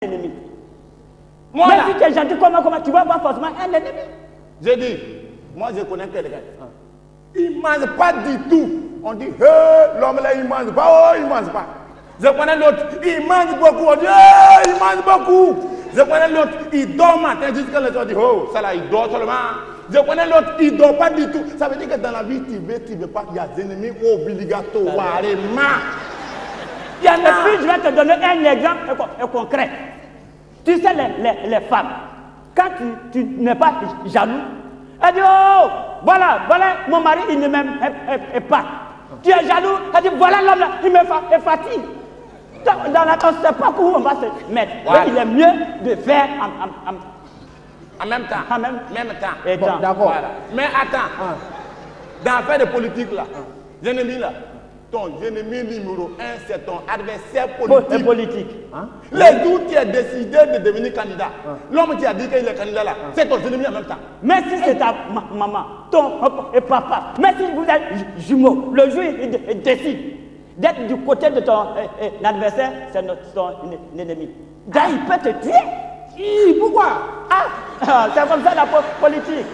ennemi. Moi, mais si tu es gentil, comment tu vas voir forcément un ennemi? J'ai dit, moi je connais quelqu'un. Il ne mange pas du tout. On dit, hey, l'homme là, il ne mange pas. Oh, il ne mange pas. Je connais l'autre, il mange beaucoup. On dit, hey, il mange beaucoup. Je connais l'autre, il dort matin jusqu'à le soir. On dit, oh, ça là, il dort seulement. Je connais l'autre, il ne dort pas du tout. Ça veut dire que dans la vie, tu veux pas, il y a des ennemis obligatoirement. Il y en a. Et puis, je vais te donner un exemple concret. Tu sais, les femmes, quand tu n'es pas jaloux, elle dit, oh, voilà, mon mari, il ne m'aime pas. Tu es jaloux, elle dit, voilà l'homme là, il me fatigue. Dans la on ne sait pas où on va se mettre. Ouais. Il est mieux de faire en même temps. En même temps. Bon, d'accord. Voilà. Mais attends, dans l'affaire de politique là, l'ennemi là, ton ennemi numéro 1, c'est ton adversaire politique. Hein? Les jours tu as décidé de devenir candidat, l'homme qui a dit qu'il est candidat là, c'est ton ennemi en même temps. Mais si c'est ta maman, ton papa, mais si vous êtes jumeaux, le jour il décide d'être du côté de ton adversaire, c'est ton ennemi. Là, il peut te tuer. Pourquoi? C'est comme ça la politique.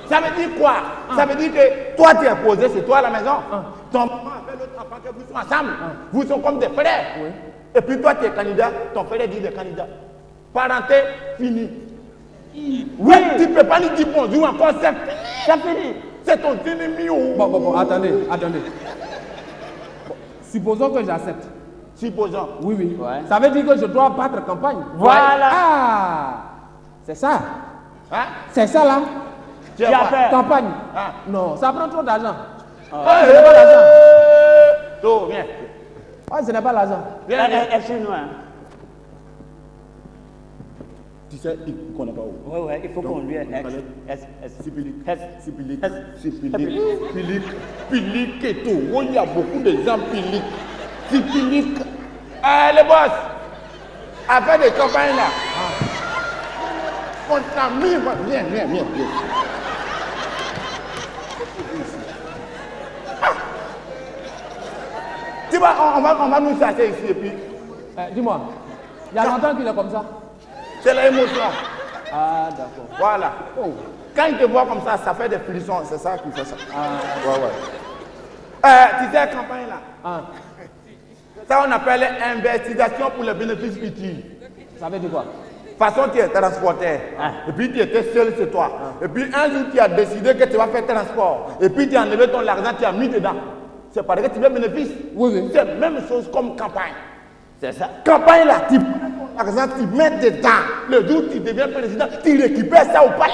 Ça veut dire quoi? Ça veut dire que toi tu es posé, c'est toi à la maison. Ton maman fait l'autre enfant que vous êtes ensemble. Vous êtes comme des frères. Oui. Et puis toi tu es candidat, ton frère dit il est candidat. Parenté, fini. Oui. Tu ne peux pas lui dire bonjour encore, c'est fini. C'est fini. C'est ton ennemi. Bon, attendez. Bon, supposons que j'accepte. Supposons. Oui. Ouais. Ça veut dire que je dois battre campagne. Voilà. C'est ça. Hein? C'est ça là. Tu as fait campagne. Non, ça prend trop d'argent. Ce n'est pas l'argent. Viens. Ce n'est pas l'argent. Viens. Excuse-moi. Tu sais, il ne connaît pas où. Oui, il faut qu'on lui Pilique et tout. Il y a beaucoup de gens pilique. Les boss, affaire de campagne là. On t'a mis. Viens. Tu vois, on va nous chasser ici et puis. Dis-moi, il y a longtemps qu'il est comme ça. C'est l'émotion. D'accord. Voilà. Quand il te voit comme ça fait des frissons. C'est ça qui fait ça. Tu sais, la campagne là. Ça, on appelle investigation pour les bénéfices utiles. Ça veut dire quoi? Façon, tu es transporteur. Et puis, tu étais seul chez toi. Et puis, un jour, tu as décidé que tu vas faire transport. Et puis, tu as enlevé ton argent, tu as mis dedans. C'est parce que tu veux bénéfice. Oui. C'est la même chose comme campagne. C'est ça. Campagne là, tu prends ton argent, tu mets dedans. Le jour où tu deviens président, tu récupères ça au palais.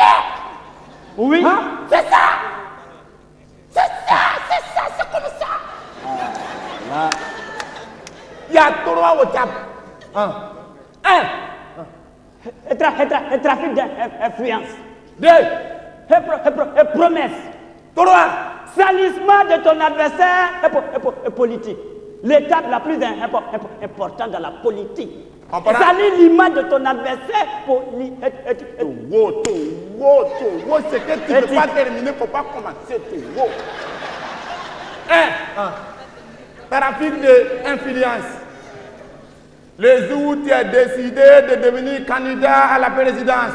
Oui. C'est ça. C'est comme ça. Il y a 3 au table. Un trafic d'influence. 2. Et promesse. 3. Salissement de ton adversaire et politique. L'étape la plus importante dans la politique. Salir l'image de ton adversaire politique. C'est que tu ne peux pas terminer, il ne faut pas commencer. Trafic d'influence. Le jour où tu as décidé de devenir candidat à la présidence,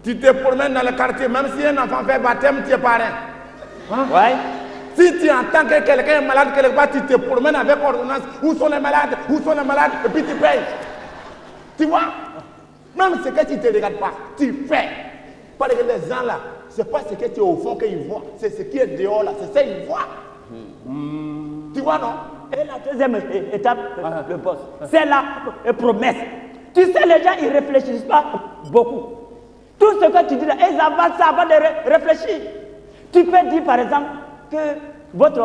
tu te promènes dans le quartier, même si un enfant fait baptême, tu es parrain. Ouais. Si tu entends que quelqu'un est malade quelque part, tu te promènes avec ordonnance. Où sont les malades? Et puis tu payes. Tu vois? Même ce que tu ne te regardes pas, tu fais. Parce que les gens là, ce n'est pas ce que tu es au fond qu'ils voient, c'est ce qui est dehors là, c'est ça qu'ils voient. Tu vois, non? Et la deuxième étape, le boss, c'est la promesse. Tu sais, les gens, ils ne réfléchissent pas beaucoup. Tout ce que tu dis là, ils avancent avant de réfléchir. Tu peux dire, par exemple, que votre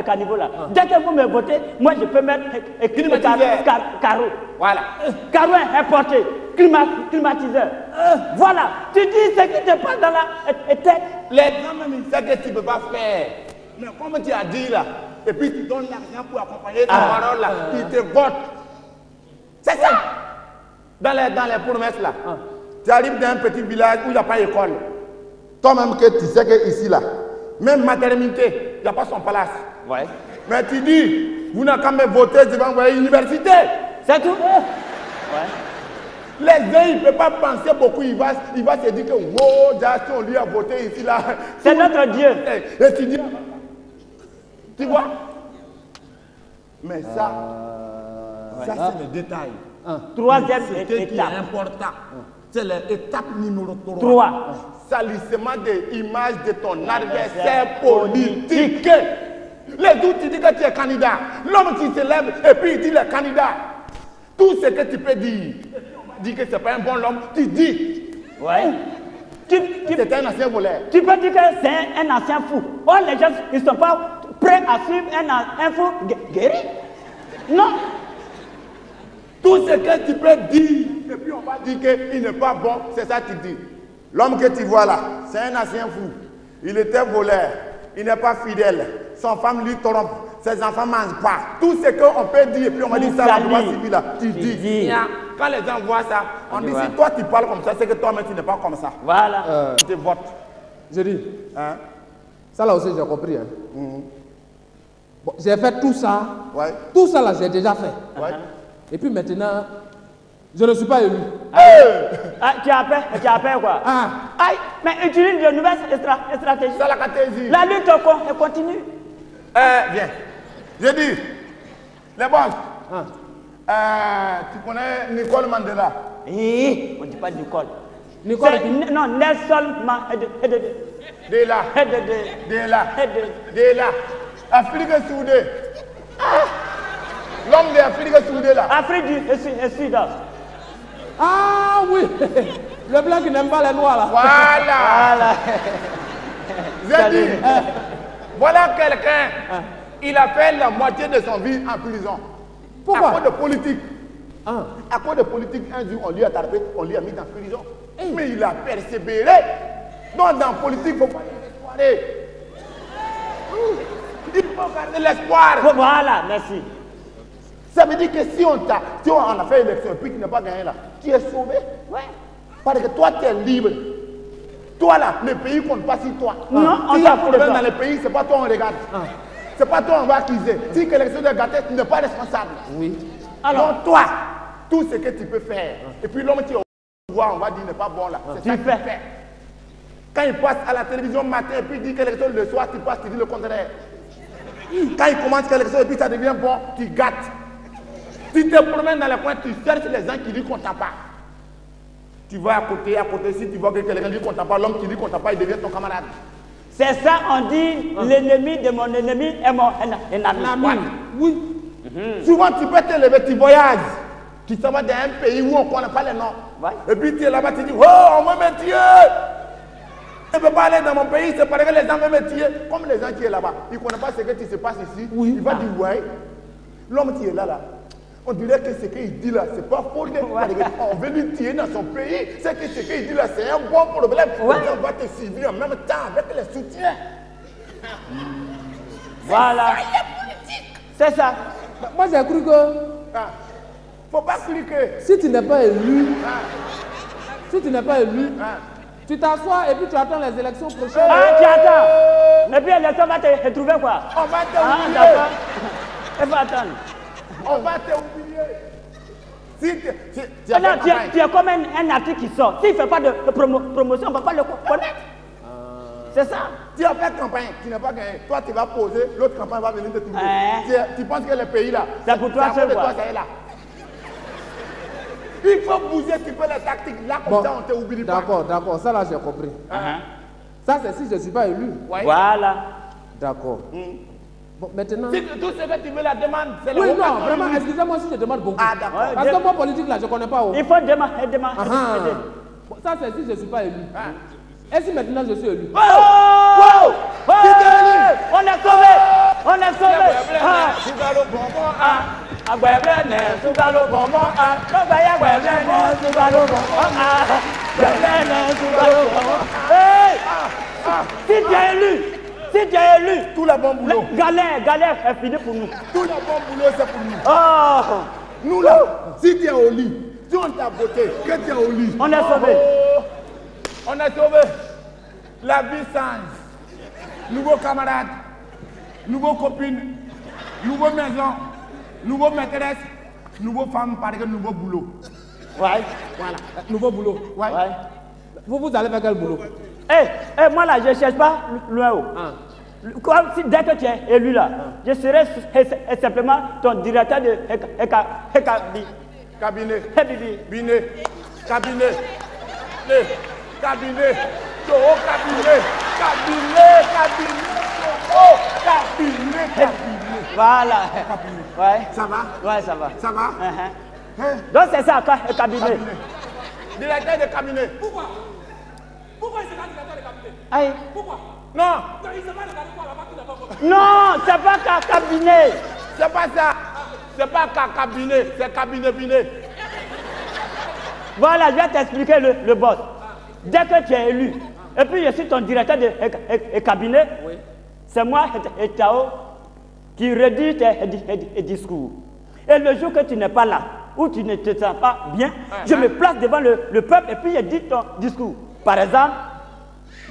caniveau là, dès que vous me votez, moi je peux mettre carreau. Voilà. Carreau importé, climatiseur. Voilà. Tu dis ce qui te passe dans la tête. Les gens même, ils savent que tu ne peux pas faire. Mais comme tu as dit là, et puis tu donnes l'argent pour accompagner ta parole là, ils te votent. C'est ça. Dans les promesses là, tu arrives dans un petit village où il n'y a pas d'école. Toi-même que tu sais que ici là, même maternité, il n'y a pas son palace. Ouais. Mais tu dis, vous n'avez qu'à me voter, je vais envoyer à l'université. C'est tout. Les uns, il ne peut pas penser beaucoup, il va se dire que, wow, Jason, lui a voté ici, là. C'est notre Dieu. Et tu dis, tu vois? Mais ça, ça c'est le détail. Troisième Ce qui est étape. important, c'est l'étape numéro 3. 3. Salissement de l'image de ton adversaire politique. Les doutes, tu dis que tu es candidat. L'homme qui se lève et puis il dit le candidat. Tout ce que tu peux dire, dis que ce n'est pas un bon homme, tu dis. Ouais. C'est un ancien voleur. Tu peux dire que c'est un ancien fou. Oh, les gens, ils ne sont pas prêts à suivre un fou guéri. Non. Tout ce que tu peux dire, et puis on va dire qu'il n'est pas bon, c'est ça que tu dis. L'homme que tu vois là, c'est un ancien fou. Il était voleur, il n'est pas fidèle, son femme lui trompe, ses enfants ne mangent pas. Tout ce qu'on peut dire, et puis on va dire ça la loi civile là, tu dis. Quand les gens voient ça, on dit si toi tu parles comme ça, c'est que toi-même tu n'es pas comme ça. Voilà. Tu votes. Je dis, Hein? ça là aussi j'ai compris. Hein. Bon, j'ai fait tout ça. Ouais. Tout ça là, j'ai déjà fait. Ouais. Et puis maintenant, je ne suis pas élu. Ah, tu as peur quoi? Ah, Aïe, mais utilise de nouvelles stratégies. C'est la catégorie. La lutte elle continue. Viens. Je dis, les boss, tu connais Nicole Mandela? On ne dit pas Nicole. Nicole. Non, Nelson Mandela. Afrique soudée. L'homme de l'Afrique soudée là. Afrique du Sud. Ah oui, le blanc qui n'aime pas les noirs là. Voilà. J'ai dit, voilà quelqu'un, il a fait la moitié de son vie en prison. Pourquoi? À cause de politique. À cause de politique, un jour, on lui a tapé, on lui a mis en prison. Mais il a persévéré. Donc, dans la politique, il ne faut pas l'espoir. Il faut garder l'espoir. Voilà, merci. Ça veut dire que si on a fait l'élection et puis tu n'as pas gagné là, tu es sauvé. Ouais. Parce que toi, tu es libre. Toi là, le pays compte pas sur toi. Non, on s'il y a s'en fout de problème toi. dans le pays, c'est pas toi on regarde. C'est pas toi on va accuser. Si l'élection est gâtée, tu n'es pas responsable. Oui. Alors, Donc toi, tout ce que tu peux faire, et puis l'homme qui est au pouvoir, on va dire n'est pas bon là. C'est ça tu qu'il fais. fait. Quand il passe à la télévision le matin et puis il dit que l'élection le soir, tu passes, tu dis le contraire. Quand il commence l'élection et puis ça devient bon, tu gâtes. Si tu te promènes dans les coins, tu cherches les gens qui ne disent qu'on t'a pas. Tu vas à côté, si tu vois que quelqu'un dit qu'on t'a pas, l'homme qui dit qu'on t'a pas, il devient ton camarade. c'est ça, on dit l'ennemi de mon ennemi est mon ennemi. Oui. Souvent, tu peux te lever, tu voyages. Tu s'en vas dans un pays où on ne connaît pas les noms. Ouais. Et puis tu es là-bas, tu dis, oh, on veut me tuer. Je ne peux pas aller dans mon pays, c'est parce que les gens veulent me tuer. Comme les gens qui sont là-bas, ils ne connaissent pas ce qui se passe ici. Oui. Il va dire, ouais, l'homme qui est là, on dirait que ce qu'il dit là, c'est pas faux. On veut lui tuer dans son pays. C'est que ce qu'il dit là, c'est un bon problème. Ouais. Les gens vont te suivre en même temps avec les soutiens. Voilà. C'est ça. Moi j'ai cru que Faut pas cliquer. si tu n'es pas élu, tu t'assois et puis tu attends les élections prochaines. Ah, tu attends. Mais puis l'élection va te trouver quoi? On va te Ah, oublier. d'accord. Il faut attendre. On va te oublier. Si tu Non, tu es comme un artiste qui sort. S'il ne fait pas de promotion, on ne va pas le connaître. C'est ça. Tu as fait campagne, tu n'as pas gagné. Toi, tu vas poser, l'autre campagne va venir te trouver. Tu penses que le pays là, C'est pour toi à cause seul, de quoi. toi, ça est là. Il faut bouger, tu fais les tactiques. Là, comme Bon, ça, on ne t'oublie pas. d'accord, ça là j'ai compris. Ça c'est si je ne suis pas élu. Ouais. Voilà. D'accord. Bon, maintenant. Si tout ce que tu veux la demande, c'est la Oui, non, vocation vraiment, du- excusez-moi si je demande beaucoup. Ah, d'accord. Ouais. Parce que moi, politique là, je ne connais pas. Il faut demander. Bon, ça c'est si je ne suis pas élu. Et si maintenant je suis élu? Oh! Oh! On est sauvé! On est sauvé! Ah! Agbẹ̀blẹ̀ ṣùgbọ́n bọ̀mọ́ a lọ́gbàáyà agbẹ̀blẹ̀ ṣùgbọ́n bọ̀mọ́ a agbẹ̀blẹ̀ ṣùgbọ́n bọ̀mọ́. Si tu es élu, Tout le bon boulot. galère est fini pour nous. Tout le bon boulot, c'est pour nous. Oh! Nous là, si tu es au lit, si on t'a voté, que tu es au lit. On est sauvé. On est sauvé. La vie change. Nouveaux camarades, nouveaux copines, nouveaux maisons, nouveaux maîtresses, nouveaux femmes, par exemple, nouveau boulot. Ouais. Voilà. Nouveau boulot. Ouais. Ouais. Vous allez faire quel boulot? Moi là, je ne cherche pas loin haut. Comme si dès que tu es élu là, je serai simplement ton directeur de Cabinet. cabinet. Binet. Cabinet. Cabinet. Oh, cabinet. Cabinet. Cabinet. Oh, cabinet. Cabinet. Voilà. Ouais. Ça va? Ouais, ça va. Ça va? Hein? Donc c'est ça, cabinet. Cabinet. Directeur de cabinet. Pourquoi? Pourquoi il sera directeur de cabinet? Aïe. Pourquoi? Non, Non, il ne sait pas regarder quoi là-bas qu'il n'a pas compris. Non, c'est pas cabinet. c'est pas ça. C'est pas cabinet, c'est cabinet binet. Voilà, je vais t'expliquer le boss. Dès que tu es élu, et puis je suis ton directeur de cabinet, c'est moi et Tao qui rédige tes discours. Et le jour que tu n'es pas là, ou tu ne te sens pas bien, je me place devant le peuple et puis je dis ton discours. Par exemple,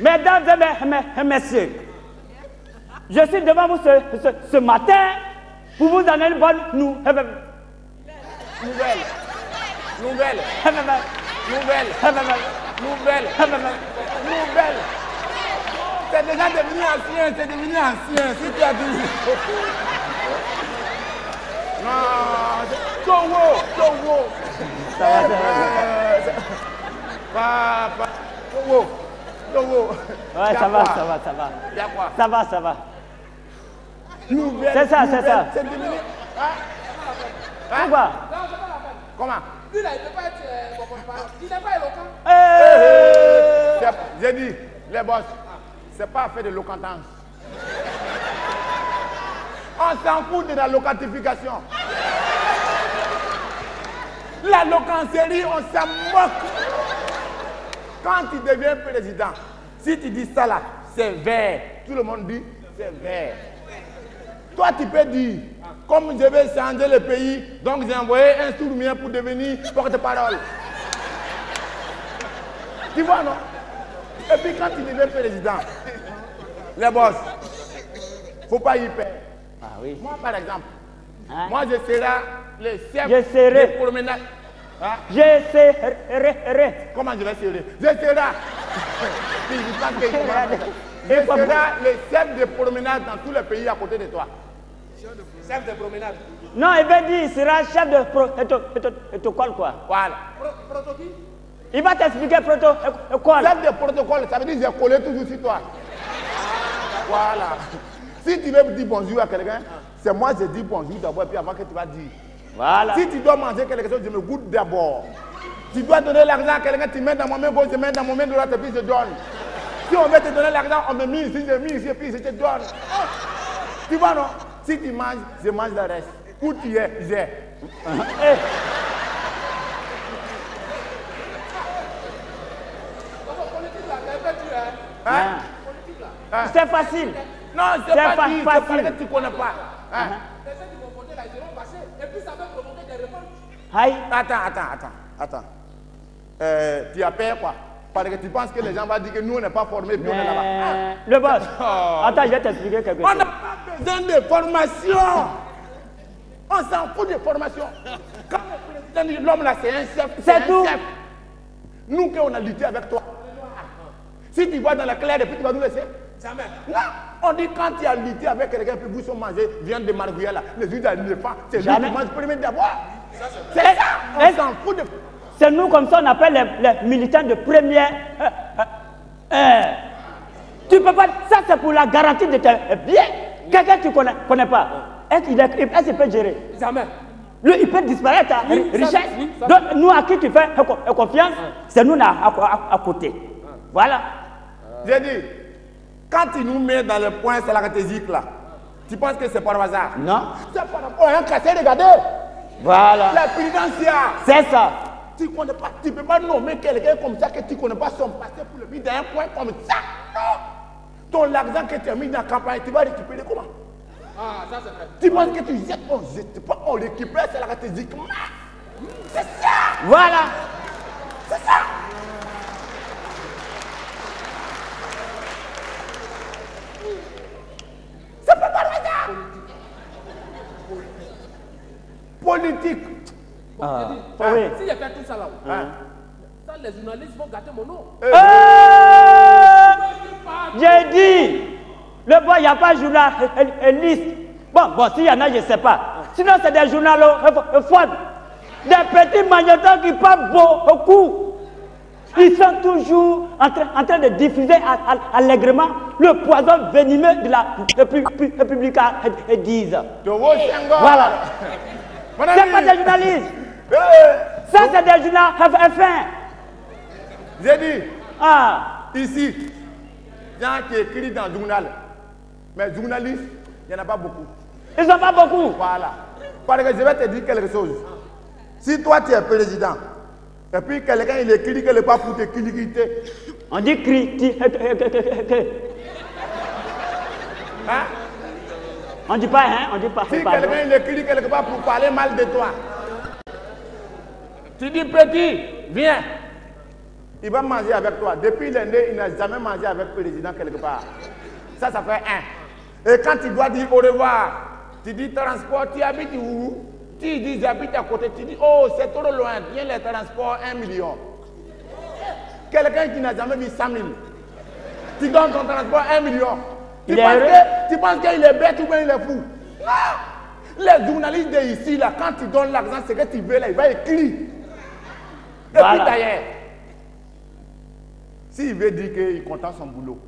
mesdames et messieurs, je suis devant vous ce matin pour vous donner une bonne nouvelle. C'est déjà devenu ancien, c'est devenu ancien. Si tu as dit. Non, Towo. Ça va. Towo. Ouais, ça va. Il y a quoi? Ça va. Nouvelle. C'est ça. C'est devenu. Pourquoi? Comment? Lui là, il ne peut pas être il n'est pas éloquent. J'ai dit, les boss, c'est pas fait de locantance. On s'en fout de la locatification. La locancerie, on s'en moque. Quand tu deviens président, si tu dis ça là, c'est vert. Tout le monde dit, c'est vert. Toi, tu peux dire, comme je vais changer le pays, donc j'ai envoyé un sourd-mien pour devenir porte-parole. Tu vois, non? Et puis quand tu deviens président, les boss, il ne faut pas y perdre. Ah oui. Moi, par exemple, Hein? moi, je serai le chef Je serai. de promenade. Hein? J'essaierai. Comment je vais serrer? Je serai. Puis, je pense que je serai le chef de promenade dans tous les pays à côté de toi. Chef de promenade. Non, il veut dire, il sera chef de protocole quoi. Voilà. Prototype. Il va t'expliquer protocole. Chef de protocole, ça veut dire que j'ai collé toujours sur toi. Voilà. Si tu veux dire bonjour à quelqu'un, c'est moi je dis bonjour d'abord et puis avant que tu vas dire. Voilà. Si tu dois manger quelque chose, je me goûte d'abord. Tu dois donner l'argent à quelqu'un, tu mets dans mon main gauche, je mets dans mon main droite et puis je donne. Si on veut te donner l'argent, on me met ici, je mets ici et puis je te donne. Tu vois non? Si tu manges, je mange le reste. Où tu es, j'ai. Hein? C'est facile. Non, c'est pas dit, c'est parce que tu ne connais pas. Hein? Les gens qui vont voter là, ils seront fâchés. Et puis ça va provoquer des révoltes. Aïe. Attends. Tu as peur quoi? Parce que tu penses que les gens vont dire que nous on n'est pas formés puis on est là-bas. Le boss. Attends, je vais t'expliquer quelque On chose. n'a pas besoin de formation. On s'en fout de formation. Quand le président dit l'homme là c'est un chef, C'est tout. chef. Nous qu'on a lutté avec toi. Si tu vas dans la claire et puis tu vas nous laisser. Jamais. Non, on dit quand tu as lutté avec quelqu'un puis vous sont mangés viande de marguerite là, les huiles d'éléphant, c'est lui Jamais. qui mange premier d'abord. C'est ça, on s'en fout de. C'est nous comme ça on appelle les militants de première. Tu peux pas. Ça c'est pour la garantie de tes biens. Quelqu'un que tu connais pas. Est-ce qu'il peut gérer? Jamais. Lui, il peut disparaître à Oui, ça, richesse. oui, ça. Donc, nous, à qui tu fais confiance, c'est nous là, à côté. Voilà. J'ai dit, quand tu nous mets dans le point stratégique là, tu penses que c'est par hasard? Non. C'est par rapport à un cassé, regardez. Voilà. La présidentielle. C'est ça. Tu connais pas, tu peux pas nommer quelqu'un comme ça que tu connais pas son passé pour le mettre dans un point comme ça. Non. Ton argent que tu as mis dans la campagne, tu vas récupérer comment? Ah, ça c'est vrai. Tu penses que tu jettes, on ne jette pas, on récupère stratégiquement. C'est ça. Voilà. C'est ça. C'est pas par hasard. Politique. Bon, j'ai dit, oui. si j'ai fait tout ça là, ça, les journalistes vont gâter mon nom. J'ai dit, le bois, il n'y a pas de journaliste. Bon, s'il y en a, je ne sais pas. Sinon, c'est des journaux froids. Des petits magnetons qui parlent beaucoup. Ils sont toujours en train de diffuser allègrement le poison venimeux de la République et disent. Voilà. C'est pas des journalistes. Ça, c'est des journaux fins. J'ai dit, Ah. ici, il y a qui écrit dans le journal. Mais journalistes, il n'y en a pas beaucoup. Ils ne sont pas beaucoup. Voilà. Parce que je vais te dire quelque chose. Si toi, tu es président, et puis quelqu'un il écrit quelque part pour te critiquer. On dit critique. Hein? On dit pas, hein? On dit pas. Si quelqu'un il écrit quelque part pour parler mal de toi, tu dis petit, viens. Il va manger avec toi. Depuis l'année, il n'a jamais mangé avec le président quelque part. Ça fait un. Et quand tu dois dire au revoir, tu dis transport, tu habites où? Tu dis j'habite à côté, tu dis oh c'est trop loin, viens les transports 1 million. Quelqu'un qui n'a jamais vu 100 000, tu donnes ton transport 1 million. Tu penses qu'il est bête ou bien il est fou? Non! Les journalistes d'ici, là, quand tu donnes l'argent, c'est que tu veux là, il va écrire. Et voilà. puis d'ailleurs, s'il veut dire qu'il content son boulot,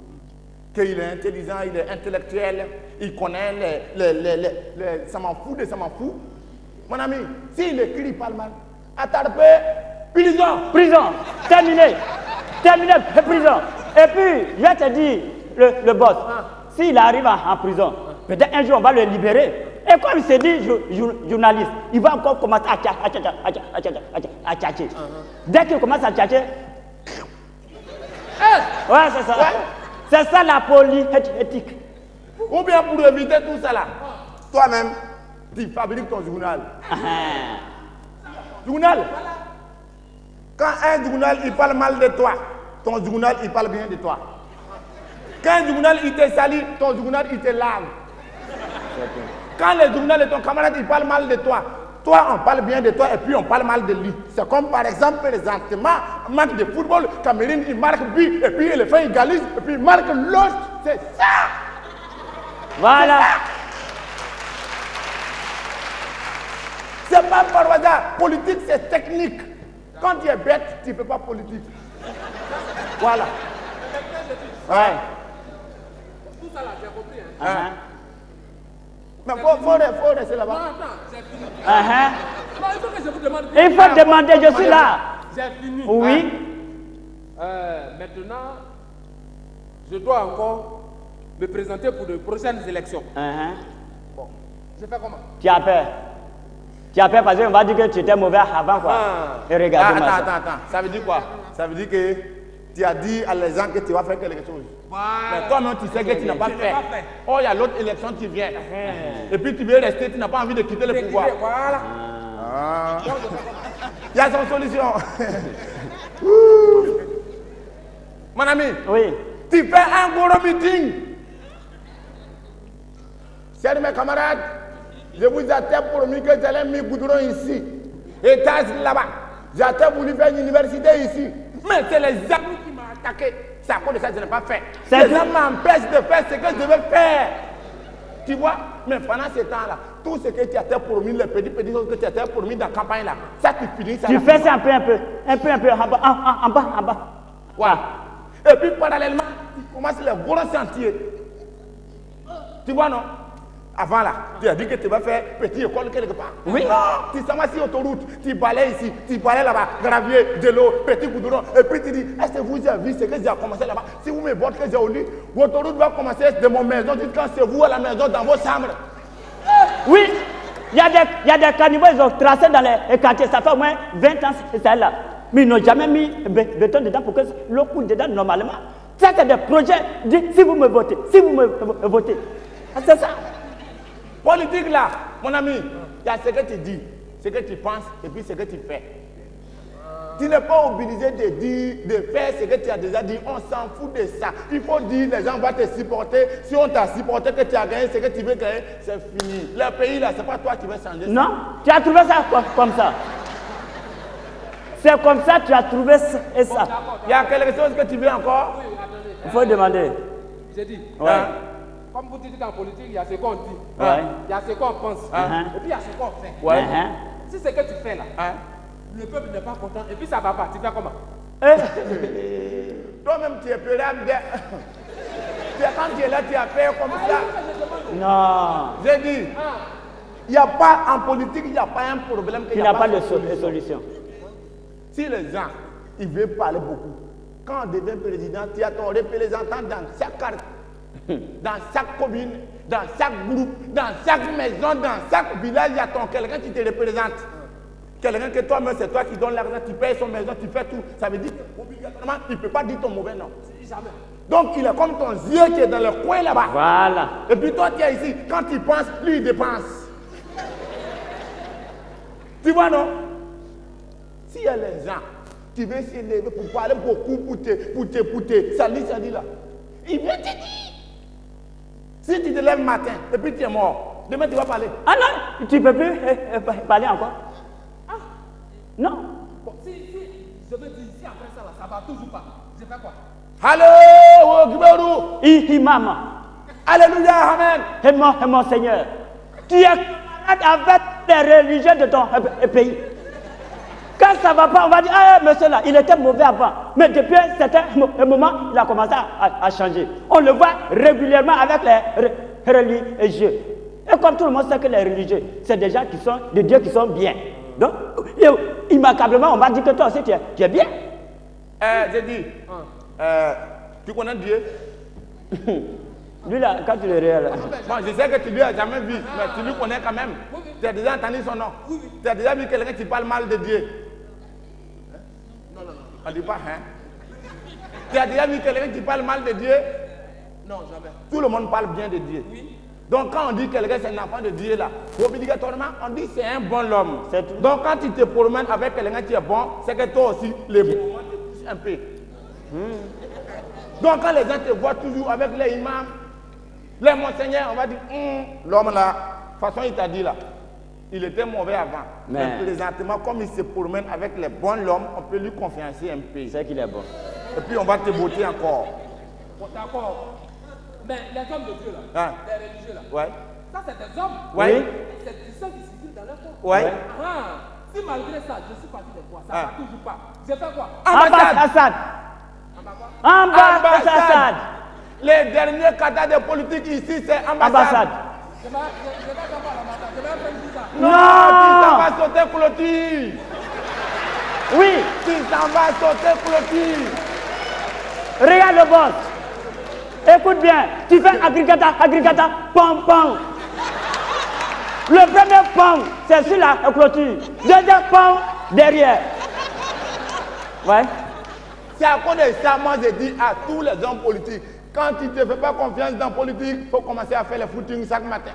qu'il est intelligent, il est intellectuel, il connaît ça m'en fout, ça m'en fout. Mon ami, s'il écrit, il parle mal. Attarpé, prison. Prison. Terminé. Terminé, prison. Et puis, je vais te dire, le boss, s'il arrive en prison, peut-être un jour on va le libérer. Et comme il s'est dit journaliste, il va encore commencer à tchatcher. Dès qu'il commence à tchatcher, ouais, c'est ça. Ouais. C'est ça la politique. Ou bien pour éviter tout ça là, toi-même, tu fabriques ton journal. Journal. Quand un journal il parle mal de toi, ton journal il parle bien de toi. Quand un journal il te salit, ton journal il te lave. Quand le journal de ton camarade il parle mal de toi, toi on parle bien de toi et puis on parle mal de lui. C'est comme par exemple présentement, match de football, Cameroun il marque but et puis Éléphant il égalise et puis il marque l'autre. C'est ça. Voilà. C'est pas par hasard. Politique, c'est technique. Quand tu es bête, tu ne fais pas politique. Voilà. Ouais. Tout ça là, j'ai compris. Mais faut rester là-bas. Non, attends, j'ai fini. Non, il faut que je vous demande. Il faut demander, je suis là. J'ai fini. Oui. Maintenant, je dois encore me présenter pour de prochaines élections. Bon, je fais comment? Tu as peur. Tu as peur parce qu'on va dire que tu étais mauvais avant quoi. Et regarde. Attends. Ça veut dire quoi? Ça veut dire que tu as dit à les gens que tu vas faire quelque chose. Voilà. Mais toi-même, tu sais que tu n'as pas fait. Oh, il y a l'autre élection qui vient. Et puis tu veux rester, tu n'as pas envie de quitter le pouvoir. Voilà. Il y a son solution. Mon ami, Oui. tu fais un gros meeting. Chers mes camarades, je vous attends promis que j'allais mis goudron ici. Et tasse là-bas. J'attends voulu faire une université ici. Mais c'est les amis qui m'ont attaqué. C'est à cause de ça que je n'ai pas fait. Les gens m'empêchent de faire ce que je veux faire. Tu vois? Mais pendant ce temps-là, tout ce que tu as été promis, les petits choses que tu as été promis dans la campagne là, ça tu finis. Tu fais ça un peu, en bas. Voilà. Et puis parallèlement, tu commences les gros sentiers. Tu vois non? Avant là, tu as dit que tu vas faire petite école quelque part. Oui. Non, tu s'en vas sur l'autoroute, tu balayes ici, tu balayes là-bas, gravier, de l'eau, petit goudron. Et puis tu dis, est-ce que vous avez vu ce que j'ai commencé là-bas? Si vous me votez que j'ai au lit, l'autoroute va commencer de mon maison jusqu'à chez vous à la maison dans vos chambres. Oui. Il y a des cannibaux, ils ont tracé dans les quartiers. Ça fait au moins 20 ans, c'est ça là. Mais ils n'ont jamais mis béton dedans pour que l'eau coule dedans normalement. Ça, c'est des projets. Si vous me votez, c'est ça. Politique là, mon ami, il y a ce que tu dis, ce que tu penses et puis ce que tu fais. Tu n'es pas obligé de dire, de faire ce que tu as déjà dit. On s'en fout de ça. Il faut dire, les gens vont te supporter. Si on t'a supporté, que tu as gagné ce que tu veux gagner, c'est fini. Le pays là, c'est pas toi qui vas changer ça. Non, tu as trouvé ça comme ça. C'est comme ça que tu as trouvé ça et ça. Il y a quelque chose que tu veux encore? Oui, attendez. Il faut demander. J'ai dit. Ouais. Comme vous dites qu'en politique, il y a ce qu'on dit. Ouais. Il y a ce qu'on pense. Et puis il y a ce qu'on fait. Ouais. Si c'est que tu fais là, le peuple n'est pas content et puis ça va pas. Tu fais comment? Toi-même, tu es peur quand tu es là, tu as peur comme ça. Non. J'ai dit, il n'y a pas en politique, il n'y a pas un problème. Il n'y a pas de solution. Si les gens, ils veulent parler beaucoup, quand on devient président, tu as ton représentant dans chaque carte, dans chaque commune, dans chaque groupe, dans chaque maison, dans chaque village, il y a ton quelqu'un qui te représente. Quelqu'un que toi-même, c'est toi qui donne l'argent, tu payes son maison, tu fais tout. Ça veut dire qu'obligatoirement, il ne peut pas dire ton mauvais nom. Jamais. Donc, il est comme ton yeux qui est dans le coin là-bas. Voilà. Et puis toi, tu es ici. Quand il pense, lui, il dépense. Tu vois, non? S'il y a les gens qui veulent s'élever pour parler beaucoup, pour te, ça dit là. Il vient te dire. Si tu te lèves matin et puis tu es mort, demain tu vas parler. Ah non, tu ne peux plus parler encore. Non. Bon, si je veux dire, si après ça, là, ça va toujours pas. Je fais quoi? Allô, Imam. Alléluia, Amen. Et mon Seigneur, tu es camarade avec les religieux de ton pays. Quand ça ne va pas, on va dire, ah, monsieur là, il était mauvais avant. Mais depuis un certain moment, il a commencé à changer. On le voit régulièrement avec les religieux. Et comme tout le monde sait que les religieux, c'est des gens qui sont, des dieux qui sont bien. Donc, immanquablement, on va dire que toi aussi, tu es bien. J'ai dit, tu connais Dieu? Lui là, quand tu le réel. Bon, je sais que tu lui as jamais vu, mais tu lui connais quand même. Tu as déjà entendu son nom. Tu as déjà vu quelqu'un qui parle mal de Dieu? Non. On ne dit pas, hein? Tu as déjà vu quelqu'un qui parle mal de Dieu? Non, jamais. Tout le monde parle bien de Dieu. Oui. Donc quand on dit que quelqu'un c'est un enfant de Dieu là, obligatoirement on dit c'est un bon homme. Donc quand tu te promènes avec quelqu'un qui est bon, c'est que toi aussi, les bons te poussent un peu. Donc quand les gens te voient toujours avec les imams, les monseigneurs, on va dire, l'homme là, de toute façon il t'a dit là, il était mauvais avant. Mais présentement, comme il se promène avec les bons hommes, on peut lui confiancer un peu. C'est qu'il est bon. Et puis on va te botter encore. Bon, d'accord. Mais les hommes de Dieu là, les religieux là, ouais. Ça c'est des hommes. Ouais. C'est du sang qui circule dans leur corps. Ouais. Si malgré ça, je suis parti de quoi, ça va toujours pas. Je fais quoi? Ambassade. Ambassade. Les derniers cadres de politique ici, c'est ambassade. Je vais d'abord à l'ambassade. Je vais faire tout ça. Non, tu s'en vas sauter clôture. Oui. Tu s'en vas sauter clôture. Regarde le boss. Écoute bien, tu fais agricata, pom. Le premier pom, c'est sur la clôture. Deuxième pom, derrière. Ouais. C'est à cause de ça, moi je dis à tous les hommes politiques, quand tu ne te fais pas confiance dans la politique, il faut commencer à faire les footings chaque matin.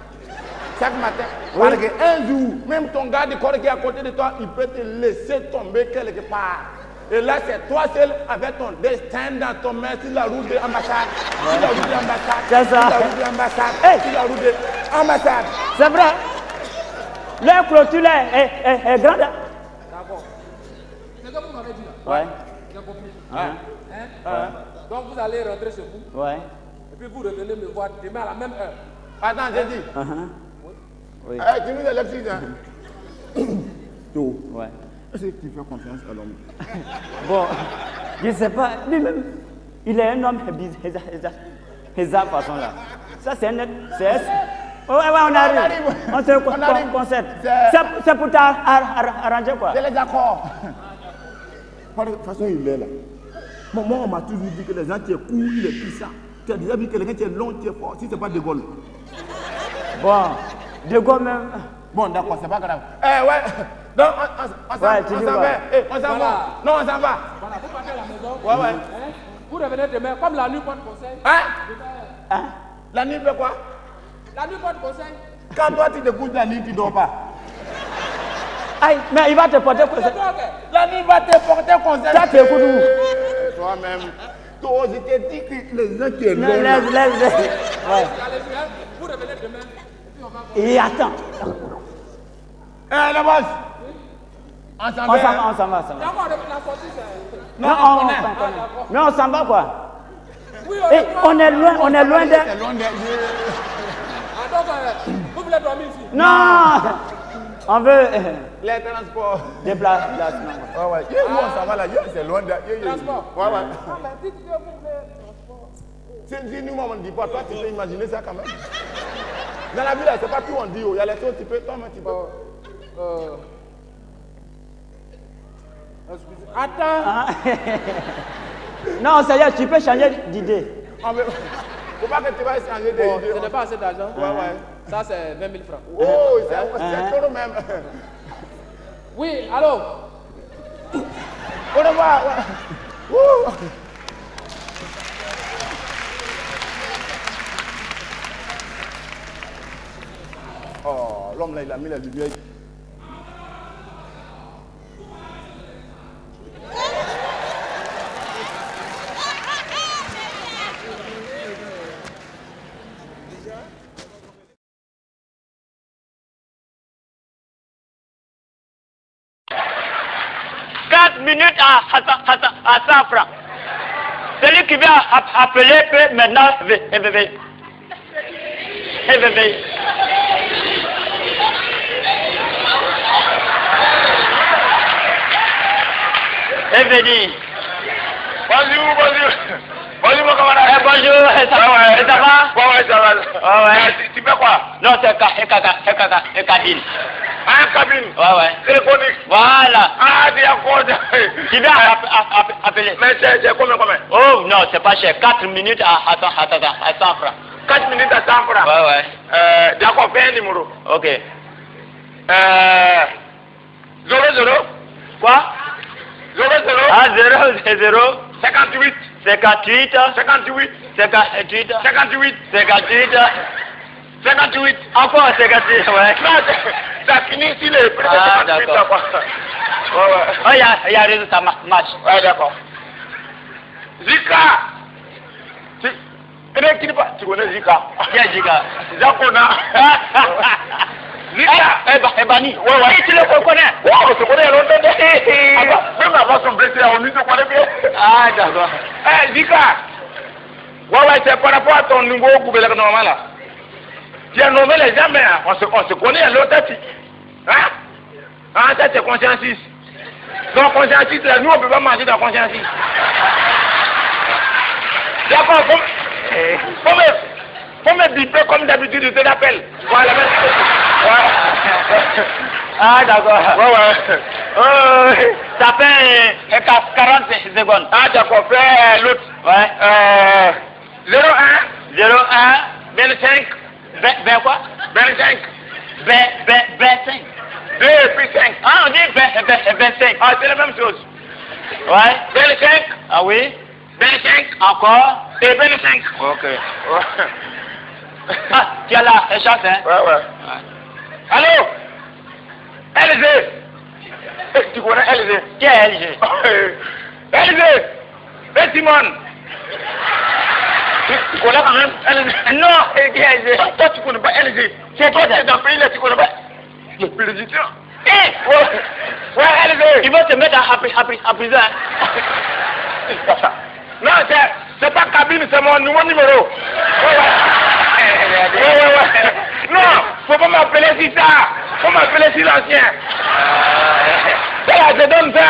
Chaque matin. Oui. Parce qu'un jour, même ton gars de corps qui est à côté de toi, il peut te laisser tomber quelque part. Et là, c'est toi seul avec ton destin dans ton main sur la route de l'ambassade. Sur la route de l'ambassade. C'est ça. Sur la route de l'ambassade. Sur la route de l'ambassade. C'est vrai. Leur clôture est grande. D'accord. C'est ce que vous m'avez dit là. Ouais. J'ai compris. Ouais. Donc vous allez rentrer chez vous. Ouais. Et puis vous revenez me voir demain à la même heure. Attends, j'ai dit. Oui. Tu nous élèves 6 ans. Tout. Ouais. Est-ce que tu fais confiance à l'homme? Bon, je ne sais pas, lui-même, il est un homme bizarre façon là. Ça c'est un net. Ouais, on arrive. On se concerte. C'est pour t'arranger quoi. Je les d'accord. De toute façon, il est là. Moi, on m'a toujours dit que les gens qui est court, il est puissant. Tu as déjà vu quelqu'un qui est long, qui est fort. Si ce n'est pas De Gaulle. Bon, De Gaulle même. Bon, d'accord, c'est pas grave. Ouais. Donc, on s'en va. On s'en va. Non, on s'en va. Voilà, vous partez à la maison. Ouais. Vous revenez demain, comme la nuit porte conseil. La nuit fait quoi? La nuit porte conseil. Quand toi tu te couches la nuit, tu ne dors pas. Aïe, mais il va te porter conseil. La nuit va te porter conseil. Ça t'écoute où? Toi-même. Toi, je t'ai dit que les gens qui sont longs. Laisse. Ouais. Vous revenez demain. Et attends. Le boss. On s'en On va. s'en va, on s'en va, on s'en va. D'accord, la sortie, c'est... Non, on connaît. Mais on s'en va quoi? Oui, Et on est loin de... C'est loin de... Ah, donc, vous voulez dormir ici? Non! On veut Les transports. déplacement. Ouais, ouais. Où on s'en va là? C'est loin de... Transport. Ouais, ouais. Ah, mais dites que vous voulez transport. Si nous, on ne dit pas, toi, tu peux imaginer ça quand même. Dans la vie, là, c'est pas tout on dit. Il y a les choses, tu peux, toi, mais tu peux. Excusez. Attends. Non, Seigneur, tu peux changer d'idée. Ah, mais, faut pas que tu vas changer Bon, d'idée. ce n'est pas assez d'argent. Ouais, ouais. Ça, c'est 20 000 francs. Oh, c'est trop même. Oui, allô? Au revoir. Ouais. Ouh. Oh, l'homme là, il a mis la lumière. Minutes à 100 francs. Celui qui vient appeler peut maintenant éveiller. Bonjour. Bonjour mon camarade. Bonjour, ça va? Ça va? Ouais, ça va. Ouais. Tu fais quoi? Non, c'est cabine. Un cabine. Ouais. Téléphonique. Voilà. Ah, d'accord. Tu viens appeler. Mais c'est combien? Oh non, c'est pas cher. 4 minutes à 100 francs. 4 minutes à 100 francs. Ouais. D'accord, fais un numéro. Ok. 00. Quoi? 00. Ah, 0. 58. 58. 58. 58. 58. 58. 58. Encore 58, ouais. Non, ça finit ici les premiers Ah, 58. d'accord. Ouais. Oh, il y a raison, ça marche. Ouais, d'accord. Zika. Tu connais Zika? Quel Zika? Zakona. Zika. Ebani. Ouais. Tu le connais? Ouais, on se connaît longtemps. Même avant son blessé, on se connaît bien. Ah, d'accord. Zika. Ouais, c'est par rapport à ton nouveau gouvernement normal là. Tu as nommé les gens, mais on se connaît à l'autre. Hein? Ah, ça c'est conscience 6. Donc conscience 6, là, nous on ne peut pas manger dans conscience 6. D'accord, faut me biper comme d'habitude, je te l'appelle. Voilà, Ah, d'accord. Ouais. Ça fait 40 secondes. Ah, d'accord, fais l'autre. Ouais. 01 01 25 20 quoi? 25 25. 2 et puis 5. Ah, on dit 25. Ah, c'est la même chose. Ouais. 25. Ah oui. 25. Encore. Et 25. Ok. Ah, tu as la chance, hein? Ouais. Allô? LG. Tu connais LG? Qui est LG? LG. Et Simone. Tu connais quand même LG? Non, qui est LG? Toi, tu connais pas LG. C'est quoi ça? Dans le pays là, tu connais pas. Le président. Ouais, LG. Ils vont te mettre à prison. C'est pas ça. Non, c'est pas cabine, c'est mon nouveau numéro. Ouais. Non, faut pas m'appeler si ça. Faut m'appeler si l'ancien. Voilà, je donne ça.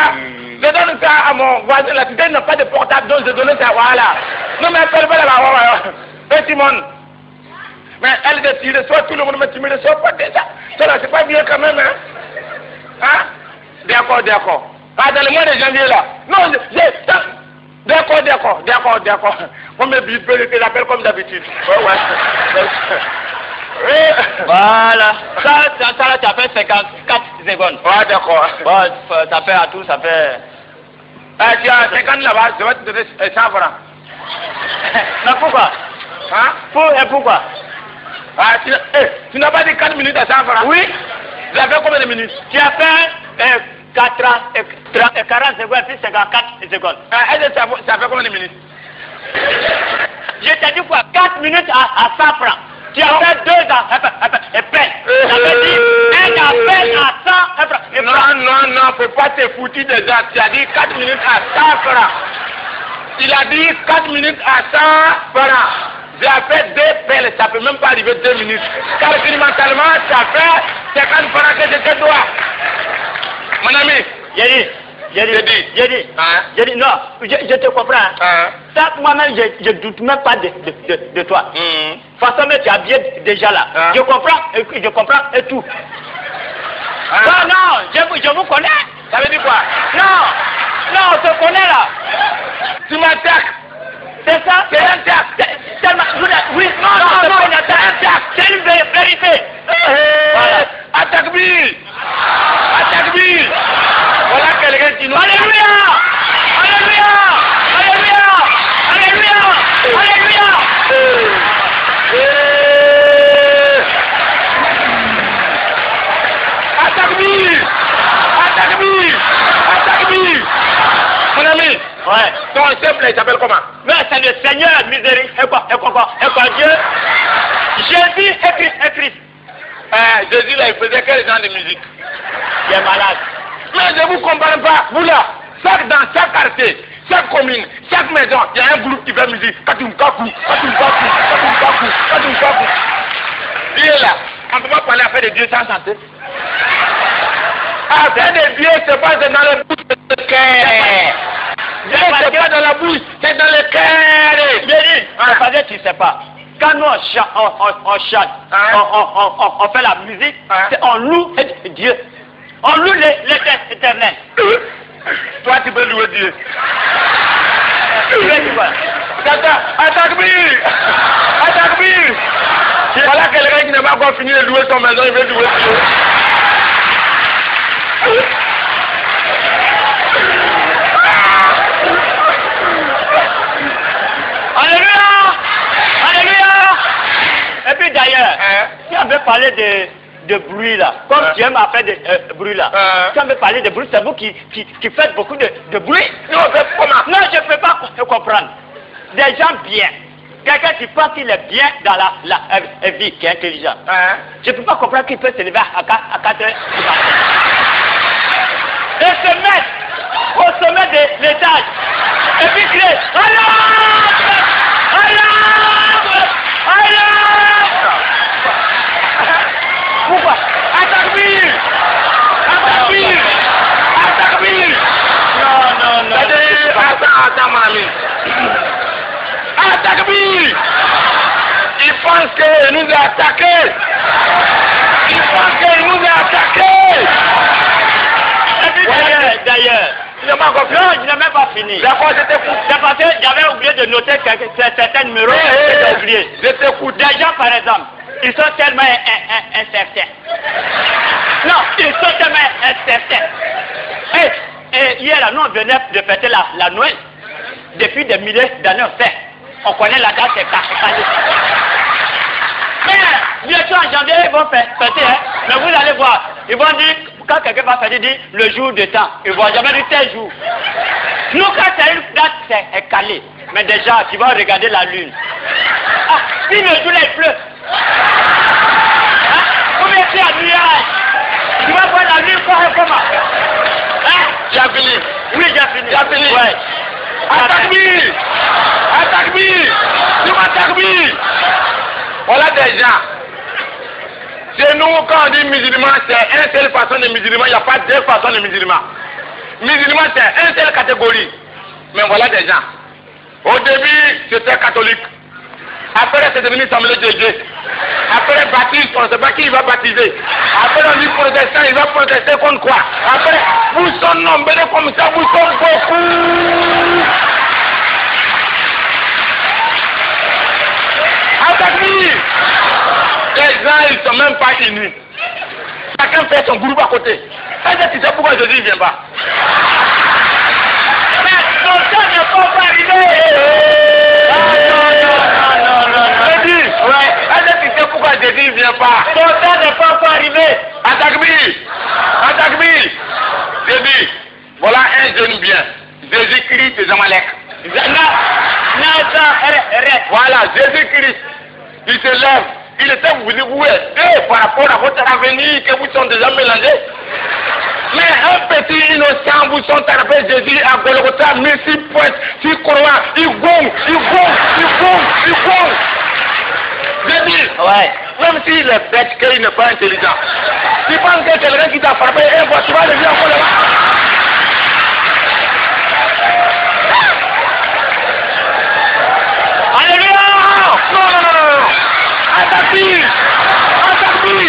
Je donne ça à mon voisin. La cité n'a pas de portable, donc je donne ça. Voilà. Non, mais appelle pas là-bas. Et Simone. Mais elle, tu reçois tout le monde, mais tu me reçois pas déjà. Ça là, c'est pas bien quand même, hein? D'accord. Ah, dans le mois de janvier là. Non, D'accord. On me bip, je l'appelle comme d'habitude. Ouais. Voilà. Ça là, tu as fait 54 secondes. Ouais, d'accord. Bon, ça fait à tout, ça fait... Tu as 50 là-bas, je vais te donner 100 francs. Mais pourquoi? Hein? Pourquoi? Ah, tu n'as pas dit 4 minutes à 100 francs? Oui. Tu as fait combien de minutes? Tu as fait 40 secondes puis 54 secondes. Ça fait combien de minutes? Je t'ai dit quoi? 4 minutes à 100 francs. Tu as fait 2 appels. J'avais dit un appel à 100 Non, faut pas te foutre des gens. Tu as dit 4 minutes à 100 francs. Il a dit 4 minutes à 100 francs. J'ai fait 2 pelles, ça peut même pas arriver 2 minutes. Calculementalement, ça fait 50 francs que je te dois. Mon ami, j'ai dit, non, je te comprends. Ça, moi-même, je ne doute même pas de toi. De toute façon, mais tu as bien déjà là. Je comprends et tout. Non, je vous connais. Ça veut dire quoi? Non, on se connaît là. Tu m'attaques. C'est ça? C'est un tac. Oui, non, c'est pas une attaque. C'est une vérité. Attaque-lui. Voilà quelqu'un qui nous... Alléluia. Attaque-lui. Mon ami, ton chef là, il s'appelle comment? Mais c'est le Seigneur miséricordieux. Et quoi Dieu? Jésus et Christ. Jésus là, il faisait quel genre de musique? Il est malade. Mais je ne vous comprends pas. Vous là, dans chaque quartier, chaque commune, chaque maison, il y a un groupe qui fait musique. Il est là. On ne peut pas parler à faire de Dieu sans chanter. Affaire de Dieu se passe dans le bouche de cœur. Dieu se passe dans la bouche, c'est dans le cœur. Parce que tu ne sais pas. Quand nous on chante, on fait la musique, on loue Dieu. On loue l'Éternel. Toi tu peux louer Dieu. Attaque-lui. Voilà quelqu'un qui n'a pas encore fini de louer son maison, il veut louer Dieu. Alléluia. Et puis d'ailleurs, si on veut parler de bruit là, comme tu aimes faire de bruit là, si on veut parler de bruit, c'est vous qui faites beaucoup de bruit. Non, je ne peux pas comprendre. Des gens bien. Quelqu'un qui pense qu'il est bien dans la vie, qui est intelligent. Je ne peux pas comprendre qu'il peut se lever à 4 heures du matin. Et se mettre au sommet de l'étage. Et puis crier Allah. Pourquoi? Attaque-lui. Non. Attends, mon ami. Attaque-lui. Il pense qu'il nous a attaqué. D'ailleurs, il n'a pas compris. Non, il n'a même pas fini. D'accord, j'étais fou. C'est parce que j'avais oublié de noter certains numéros. J'ai oublié. J'étais fou. Des gens, par exemple, ils sont tellement incertains. Non, ils sont tellement incertains. Et hier, là, nous, on venait de fêter la Noël. Depuis des milliers d'années, on connaît la date, c'est calé. Mais, bientôt en janvier, ils vont fêter, hein. Mais vous allez voir, ils vont dire, quand quelqu'un va fêter, dire le jour de temps, ils vont jamais dire tel jour. Nous, quand c'est une date, c'est calé. Mais déjà, tu vas regarder la lune. Ah, si le jour, il pleut. Hein? Vous mettez un nuage. Tu vas voir la lune comment? Hein? Tu as fini? Oui, j'ai fini. Ouais. Attaque-lui. Tu m'attaques-lui. Voilà des gens. Chez nous, quand on dit musulman, c'est une seule façon de musulman, il n'y a pas deux façons de musulman. Musulman, c'est une seule catégorie. Mais voilà des gens. Au début, c'était catholique. Après, c'est devenu Assemblée de Dieu. Après, baptiste, on ne sait pas qui il va baptiser. Après, on dit protestant, il va protester contre quoi? Après, vous sont nombreux comme ça, vous sont beaucoup. Attaque-lui. Les gens, ils ne sont même pas unis. Chacun fait son groupe à côté. Est-ce que tu sais pourquoi Jésus ne vient pas? Mais ton temps n'est pas arrivé. Est-ce que tu sais pourquoi Jésus ne vient pas? Ton temps n'est pas encore arrivé. Attaque-lui. Jésus, voilà un jeune bien. Jésus-Christ des Amalek. Voilà, Jésus-Christ. Il se lève Il était vous aider par rapport à votre avenir que vous sont déjà mélangés. Mais un petit innocent vous sont attrapés Jésus à Golgotha, mais s'il pointe, s'il croit, il gonfle, il gonfle, il gonfle, il gonfle. J'ai dit, ouais, même s'il est bête, qu'il n'est pas intelligent. Tu penses que quelqu'un qui t'a frappé un fois, tu vas le dire encore là-bas. Alléluia! Non, non, non, non. Attaque-lui! Attaque-lui!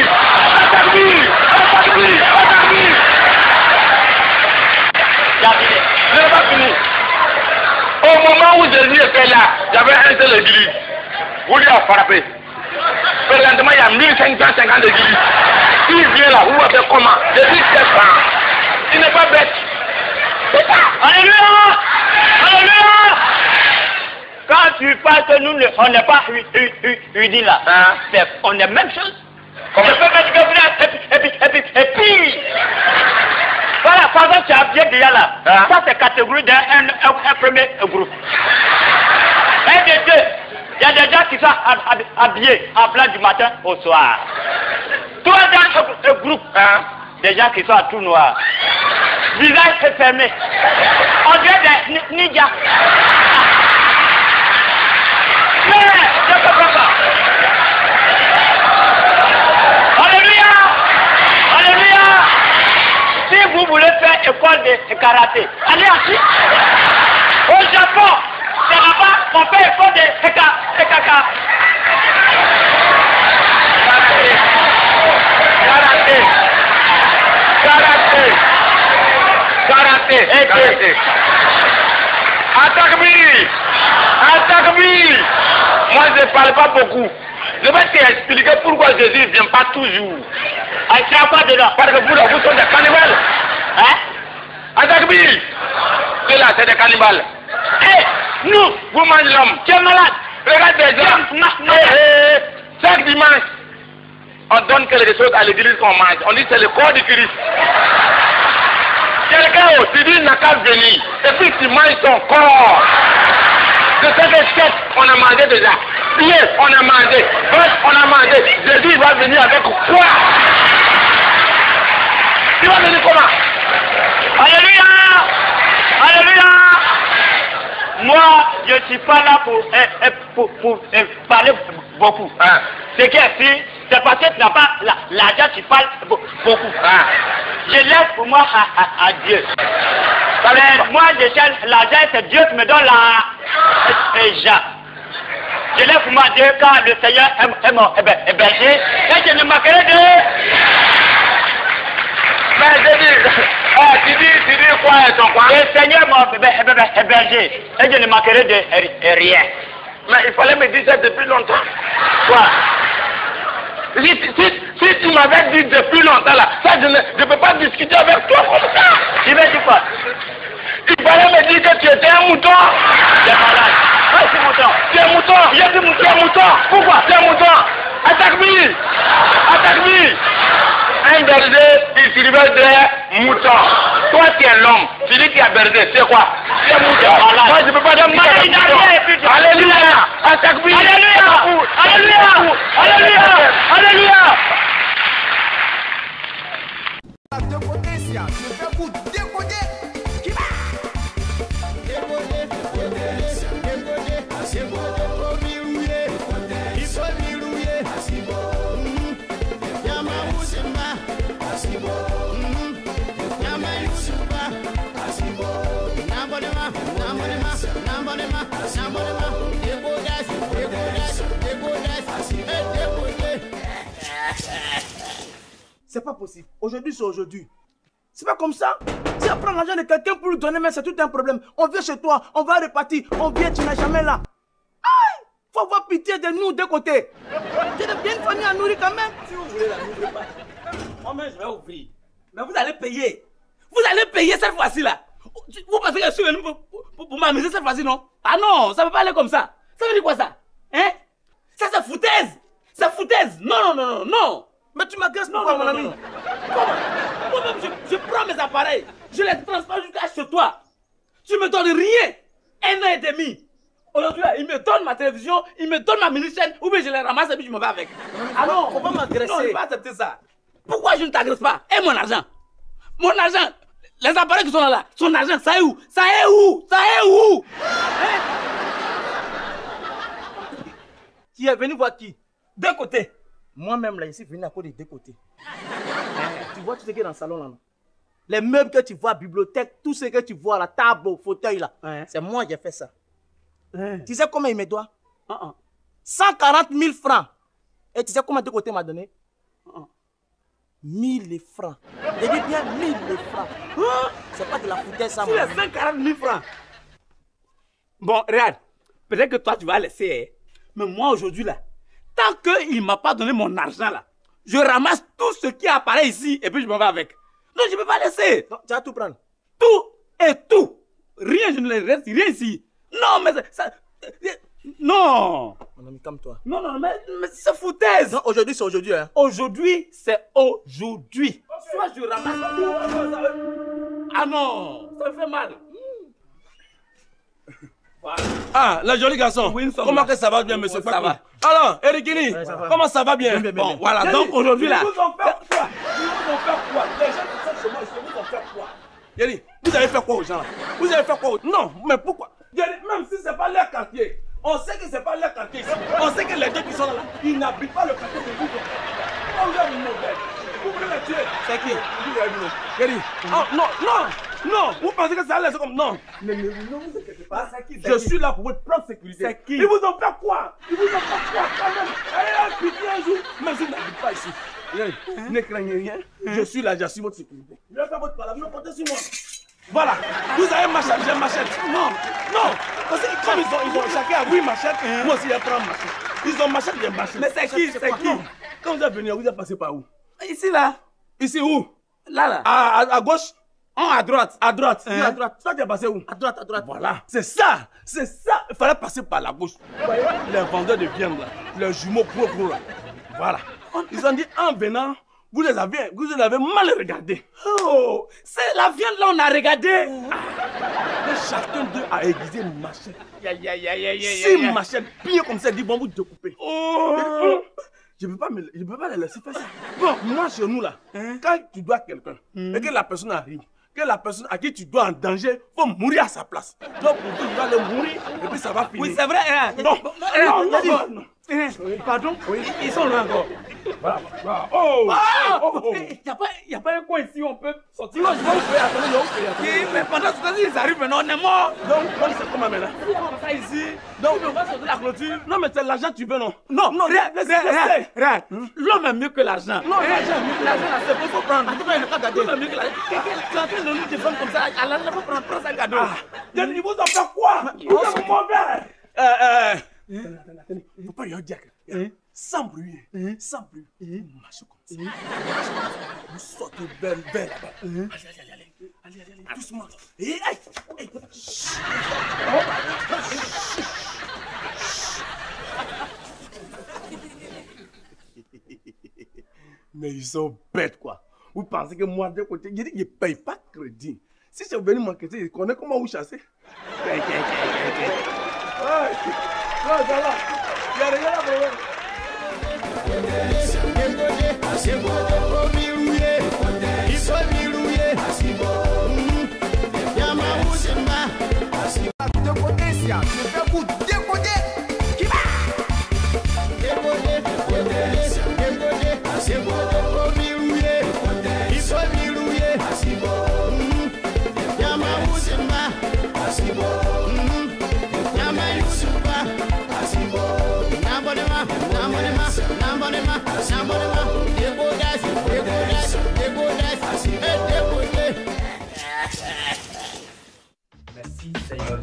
Attaque-lui! Attaque-lui! Attaque-lui! Je n'ai pas fini. Au moment où Jésus était là, il y avait un seul église. Vous lui avez frappé. Présentement, il y a 1550 églises. Il vient là, vous avez comment? Jésus c'est ça. Il n'est pas bête. C'est ça. Alléluia! Alléluia! Quand tu parles que nous, on n'est pas unis là, on est même chose. Je peux mettre que et puis, voilà, pendant que tu as bien déjà là, ça c'est catégorie d'un premier groupe. Un des deux, il y a des gens qui sont habillés en blanc du matin au soir. Troisième groupe, des gens qui sont à tout noir. Visage fermé. On dirait des ninjas. Mais, je ne comprends pas. Alléluia! Alléluia! Si vous voulez faire école de karaté, allez assis. Au Japon, c'est là-bas qu'on fait école de kaka. Karaté. Attaque-lui! Attaque-lui! Moi je ne parle pas beaucoup. Je vais t'expliquer pourquoi Jésus ne vient pas toujours. Ah, il n'y a pas de là. Parce que vous sont des cannibales. Hein? Attaque-lui! C'est là, c'est des cannibales. Hé, nous, vous mangez l'homme. Tu es malade. Regarde les gens. Chaque dimanche, on donne quelque chose à l'église qu'on mange. On dit c'est le corps du Christ. Quelqu'un aussi dit n'a qu'à venir. Et puis tu manges son corps. De cette tête, on a mangé déjà. Pied, on a mangé. Bœuf, on a mangé. Jésus va venir avec quoi? Il va venir comment? Alléluia! Alléluia! Moi, je ne suis pas là pour parler beaucoup. C'est que si c'est parce que tu n'as pas l'argent, tu parles beaucoup. Je laisse pour moi à Dieu. Moi, je cherche l'argent, c'est Dieu qui me donne l'argent. Je laisse pour moi Dieu quand le Seigneur est mon berger. Et je ne manquerai de... Mais je dis, tu dis quoi, ton quoi? Le Seigneur est mon berger. Et je ne manquerai de rien. Mais il fallait me dire ça depuis longtemps. Quoi? Si tu m'avais dit depuis longtemps là, ça je ne peux pas discuter avec toi comme ça. Tu veux dire quoi? Il fallait me dire que tu étais un mouton. Tu es malade. Ah, c'est mouton. Tu es mouton. Il a dit mouton. Tu es mouton. Pourquoi? Tu es mouton. Attaque-lui. Attaque-lui. Un berger, il surveille des moutons. Toi, tu es l'homme. Tu dis qu'il y a berger. C'est quoi? Tu es mouton. Moi, je ne peux pas dire mouton. Alléluia. Attaque-lui. Alléluia. Alléluia. Alléluia. Alléluia. Je vais vous décoder. Qui va? C'est pas possible. Aujourd'hui, c'est aujourd'hui. C'est pas comme ça. Si on prend l'argent de quelqu'un pour lui donner, mais c'est tout un problème. On vient chez toi, on va repartir, on vient, tu n'es jamais là. Aïe! Faut avoir pitié de nous deux côtés. J'ai bien une famille à nourrir quand même. Si vous voulez la nourrir pas, moi-même je vais ouvrir. Mais vous allez payer. Vous allez payer cette fois-ci là. Vous pensez que je suis venu pour m'amuser cette fois-ci, non? Ah non, ça ne peut pas aller comme ça. Ça veut dire quoi ça? Hein? Ça c'est foutaise. C'est foutaise. Non, non, non, non, non. Mais tu m'agresses pourquoi, mon ami? Comment? Moi-même, je prends mes appareils, je les transporte jusqu'à chez toi. Tu me donnes rien. 1 an et demi. Aujourd'hui, il me donne ma télévision, il me donne ma mini-chaîne, ou bien je les ramasse et puis je me vais avec. Ah non, faut pas m'agresser. Non, je ne vais pas accepter ça. Pourquoi je ne t'agresse pas? Et mon argent? Mon argent, les appareils qui sont là, son argent, ça est où? Ça est où? Ça est où? Hein? Qui est venu voir qui? D'un côté. Moi-même, là, je suis venu à cause des deux côtés. Tu vois tout ce qui est dans le salon, là, non? Les meubles que tu vois, bibliothèque, tout ce que tu vois, la table, fauteuil, là, c'est moi qui ai fait ça. Tu sais combien il me doit? 140 000 francs. Et tu sais combien de côté m'a donné? 1000 francs. Je dis bien 1000 francs. C'est pas de la foutaise, ça, moi. C'est 140 000 francs. Bon, regarde. Peut-être que toi, tu vas laisser. Mais moi, aujourd'hui, là, tant qu'il ne m'a pas donné mon argent, là, je ramasse tout ce qui apparaît ici et puis je m'en vais avec. Non, je ne peux pas laisser. Non, tu vas tout prendre. Tout et tout. Rien, je ne laisse rien ici. Non, mais ça... Non. Mon ami, calme-toi. Non, non, mais c'est foutaise. Non, aujourd'hui, c'est aujourd'hui. Hein. Aujourd'hui, c'est aujourd'hui. Soit je ramasse tout. Ah non, ça me fait mal. Voilà. Ah, la jolie garçon. Oui, comment que ça va bien, monsieur? Ça va. Alors, Erikini, comment ça va bien? Bon, voilà, donc aujourd'hui là. Ils vous ont fait quoi? Ils vous ont fait quoi? Les gens qui sont chez moi, ils vous ont fait quoi? Yeri, vous avez fait quoi aux gens là? Vous avez fait quoi aux... Non, mais pourquoi? Yeri, même si c'est pas leur quartier, on sait que c'est pas leur quartier. On sait que les deux qui sont là, ils n'habitent pas le quartier de vous. On leur une nouvelle. Vous voulez les tuer? C'est qui? Yeri. Oh, non, non! Non, vous pensez que ça allait comme non. Ne vous inquiétez pas. Je suis là pour votre propre sécurité. C'est qui? Ils vous ont fait quoi? Ils vous ont fait quoi quand même? Allez, pitié un jour, même si vous n'habitez pas ici. Ne craignez rien. Je suis là, j'assure votre sécurité. Je vais faire votre parole, non, comptez sur moi. Voilà, vous avez machette, j'ai machette. Non, non, parce que comme ils ont chacun a 8 machettes, moi aussi j'ai 30 machettes. Ils ont machette, j'ai machette. Mais c'est qui? C'est qui? Quand vous êtes venu, vous êtes passé par où? Ici là. Ici où? Là. À gauche? Oh, à droite. À droite. À droite. Toi, tu es passé où? À droite, à droite. Voilà. C'est ça. C'est ça. Il fallait passer par la gauche. Vous voyez, les vendeurs de viande, là, les jumeaux pro là. Voilà. Ils ont dit, en venant, vous les avez mal regardés. Oh, c'est la viande là, on a regardé. Et chacun d'eux a aiguisé une machette. 6 machettes, bien comme ça, dit, bon, vous découpez. Oh. Je ne peux pas les laisser faire ça. Bon, moi, chez nous, là, quand tu dois quelqu'un, et que la personne arrive, que la personne à qui tu dois en danger, faut mourir à sa place. Donc, pour toi, tu vas le mourir, et puis ça va finir. Oui, c'est vrai. Non. Pardon? Oui. Ils sont là encore. Voilà. Oh! Il n'y a pas un coin ici où on peut sortir. Non, je vais vous payer. Attendez, mais pendant ce temps, ils arrivent maintenant, on est mort. Donc, c'est comment maintenant? On va ici. Donc, on va sortir la clôture. Non, mais c'est l'argent que tu veux, non? Non, regarde. L'homme est mieux que l'argent. Non, l'argent est mieux que l'argent. L'argent, c'est pour prendre. L'homme est mieux que l'argent. Tu es en train de nous défendre comme ça. Alors, il faut prendre ça cadeau. Ils vous ont fait quoi? Vous êtes mauvais. Attendez. Il ne faut pas y dire. Sans bruit. Sans bruit. Vous marchez comme ça. Vous sortez vers là-bas. Allez. Doucement. Aïe. Mais ils sont bêtes, quoi. Vous pensez que moi, de côté, je ne paye pas de crédit. Si je venu m'enquêter, je connais comment vous chasser. Non, ça va. Il n'y a rien à problème. Merci Seigneur.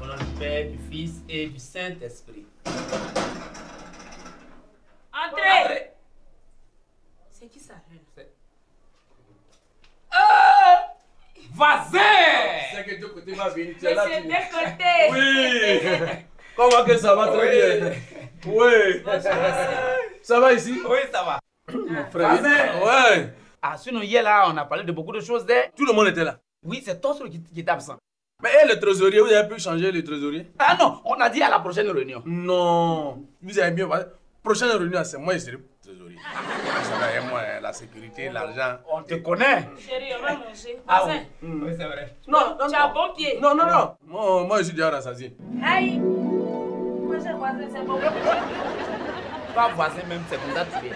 Au nom du Père, du Fils et du Saint-Esprit. Entrez! C'est qui ça? Voisin! C'est que de côté va venir. Mais c'est de côté! Oui! Comment que ça va très bien? Oui! Ça va ici? Oui, ça va. Mon frère. Ouais! Ah, sinon hier là, on a parlé de beaucoup de choses. Tout le monde était là. Oui, c'est toi seul qui est absent. Mais et le trésorier, vous avez pu changer le trésorier? Ah non, on a dit à la prochaine réunion. Non, vous avez bien... Prochaine réunion, c'est moi qui serai trésorier. Vous savez, moi, la sécurité, l'argent... On te connaît. Chérie, on va manger. Ah Voisin, oui, c'est vrai. Non, tu as bon pied. non. Moi, je suis déjà rassasié. Aïe. Voisin, c'est bon. Pas voisin même, c'est comme ça que tu es.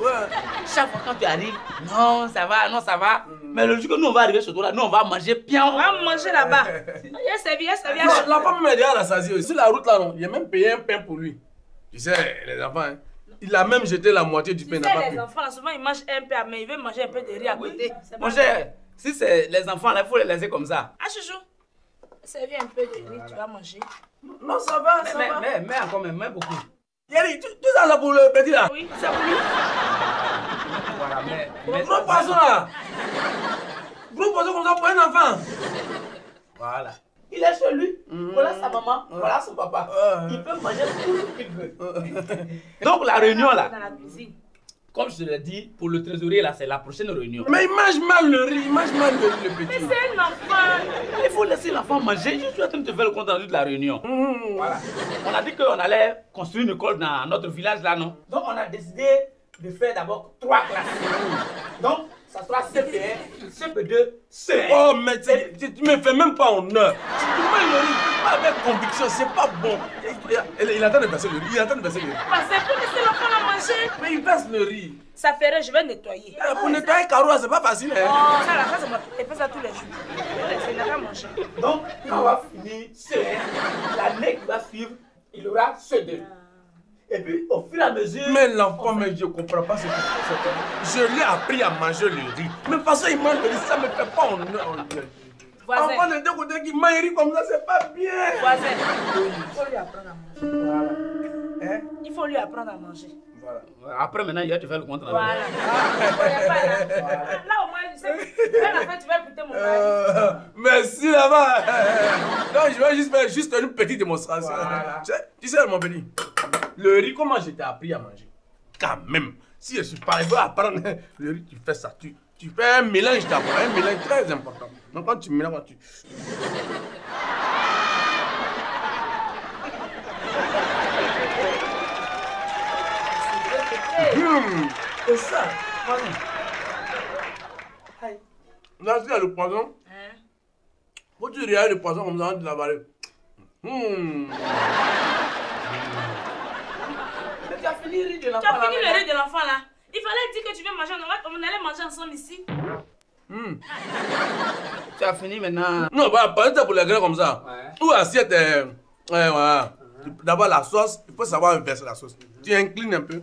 Ouais. Chaque fois quand tu arrives, non, ça va, non, ça va. Mais le jour que nous, on va arriver chez toi, là, nous, on va manger bien. On va manger là-bas. Yes, c'est bien, c'est bien. Non, la femme m'a déjà rassasié. Sur la route, là, non, il a même payé un pain pour lui. Tu sais, les enfants, hein, il a même jeté la moitié du pain. Tu sais, les enfants, là, souvent, ils mangent un peu, mais ils veulent manger un peu de riz à côté. Mon cher, si c'est les enfants, là, il faut les laisser comme ça. Ah, chouchou, servis un peu de riz, tu vas manger. Non, ça va, ça va. Mais encore même, mais beaucoup. Yeri, tout ça, là, pour le petit, là. Oui, c'est pour lui. Voilà, mais Gros poisson, là. Gros poisson comme ça pour un enfant. voilà. Il est chez lui. Voilà sa maman, voilà son papa. Il peut manger tout ce qu'il veut. Donc la réunion là, Dans la cuisine. comme je te l'ai dit, pour le trésorier là, c'est la prochaine réunion. Mais il mange mal le riz, il mange mal le riz, le petit. C'est un enfant. Il faut laisser l'enfant manger. Je suis en train de te faire le compte rendu de la réunion. Voilà. On a dit qu'on allait construire une école dans notre village là, non? Donc on a décidé de faire d'abord 3 classes. Donc ça sera CP1, CP2, C1. Oh, mais tu me fais même pas honneur. Tu manges le riz pas avec conviction, c'est pas bon. Il attend de passer le riz, il attend de passer le riz. C'est pour laisser l'enfant la manger. Mais il passe le riz. Ça ferait, je vais nettoyer. Pour nettoyer Caro, c'est pas facile. Hein? Oh, ça, là, ça, c'est moi. Je fais ça tous les jours. Je ne vais pas manger. Donc quand on va finir C1, l'année qui va suivre, il aura C2. Et puis au fur et à mesure. Mais l'enfant, mais je comprends pas ce que c'est. Je lui ai appris à manger le riz. Mais parce qu'il mange le riz, ça me fait pas honneur. Voisin. Enfant de deux côtés qui mange le riz comme ça, c'est pas bien. Voisin, il faut lui apprendre à manger. Voilà. Hein? Il faut lui apprendre à manger. Voilà. Après maintenant, il va te faire le compte rendu. Voilà. Là, au moins, je sais. À la fin, tu vas écouter mon mari. Merci là-bas. Donc, je vais juste faire une petite démonstration. Voilà. Tu sais, mon petit, le riz, comment je t'ai appris à manger? Quand même, si je suis pas arrivé à apprendre le riz, tu fais ça. Tu fais un mélange d'abord, un mélange très important. Donc, quand tu mélanges, tu... C'est ça. Là, il y a le poisson. Faut que tu regardes le poisson comme ça, tu l'avaler. Mais tu as fini le riz de Tu l'enfant. as fini le riz de l'enfant là. Il fallait dire que tu viens manger. On allait manger ensemble ici. Tu as fini maintenant. Non, bah, pas ça pour les grains comme ça. Ouais. Ou assiette, voilà. D'abord la sauce, il faut savoir inverser la sauce. Tu inclines un peu.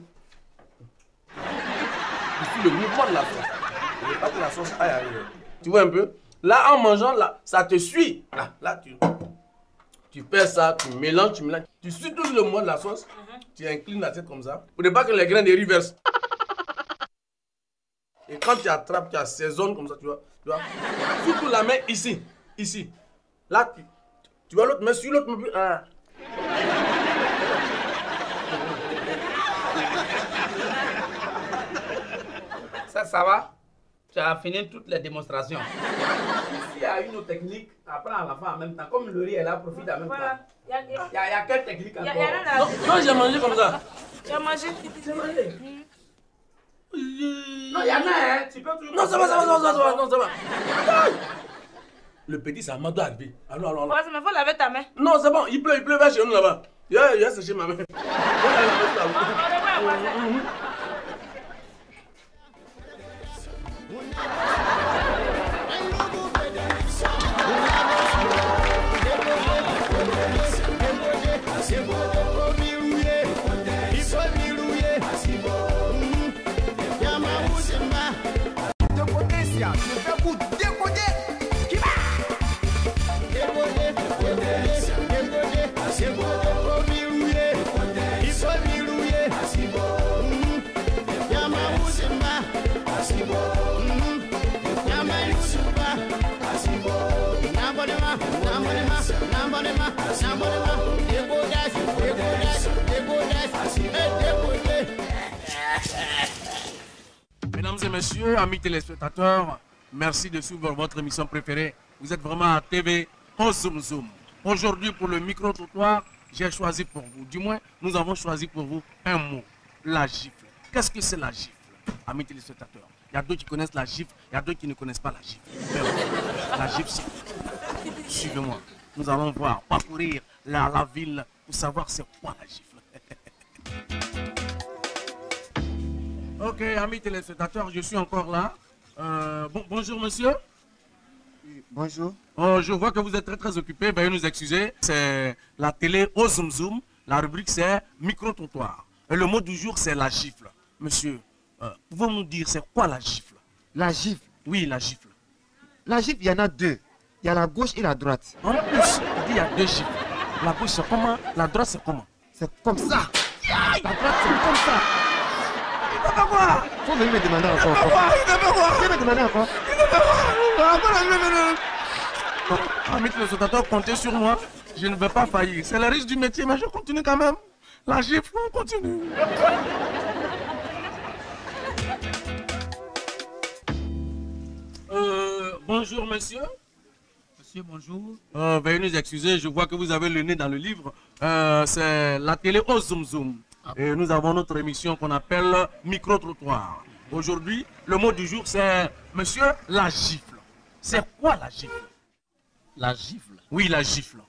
Ici, le mouvement de la sauce. Il ne pas que la sauce aille ailleurs. Tu vois un peu? Là, en mangeant, là, ça te suit. Là, tu fais ça, tu mélanges. Tu suis tout le mouvement de la sauce. Tu inclines la tête comme ça. Pour ne pas que les grains de riz versent. Et quand tu attrapes, tu assaisonnes comme ça, tu vois. Surtout la main ici. Ici. Là, tu vois l'autre main sur l'autre main. Ah. Ça va? Tu as fini toutes les démonstrations. S'il y a une autre technique, apprends à la fin en même temps. Comme le riz est là, profite en même temps. Voilà. Il y a quelle technique encore? Il y a rien à... Non, j'ai mangé comme ça. Tu as mangé? Non, il y en a, hein. Tu peux toujours... Non, ça va. Le petit, ça m'a arrivé. Allons. Ouais, mais faut laver ta main. Non, c'est bon, il pleut vers chez nous là-bas. Il a séché ma main. On remet, voisin. Mesdames et messieurs, amis téléspectateurs, merci de suivre votre émission préférée. Vous êtes vraiment à TV au Zoom Zoom. Aujourd'hui, pour le micro-trottoir, j'ai choisi pour vous, du moins, nous avons choisi pour vous un mot, la gifle. Qu'est-ce que c'est la gifle, amis téléspectateurs? Il y a d'autres qui connaissent la gifle, il y a d'autres qui ne connaissent pas la gifle. Mais bon, la gifle, c'est... Suivez-moi, nous allons voir, parcourir la ville pour savoir c'est quoi la gifle. Ok, amis téléspectateurs, je suis encore là. Bonjour, monsieur. Bonjour. Oh, je vois que vous êtes très occupé. Veuillez nous excuser. C'est la télé au Zoom Zoom. La rubrique, c'est micro-trottoir. Et le mot du jour, c'est la gifle. Monsieur, pouvez-vous nous dire c'est quoi la gifle? La gifle. Oui, la gifle. La gifle, il y en a deux. Il y a la gauche et la droite. En plus, il dit il y a deux gifles. La gauche, c'est comment? La droite, c'est comment? C'est comme ça. La droite, c'est comme ça. Il ne peut pas voir. Faut venir me demander encore. Il ne peut pas voir. Il ne peut pas voir. Viens me demander encore. Il ne peut pas voir. Amis téléspectateurs, comptez sur moi. Je ne vais pas faillir. C'est le risque du métier, mais je continue quand même. La gifle, on continue. Bonjour, monsieur. Monsieur, bonjour. Veuillez nous excuser, je vois que vous avez le nez dans le livre. C'est la télé au Zoom Zoom. Et nous avons notre émission qu'on appelle Micro-trottoir. Aujourd'hui, le mot du jour, c'est monsieur la gifle. C'est quoi la gifle? La gifle? Oui, la gifle.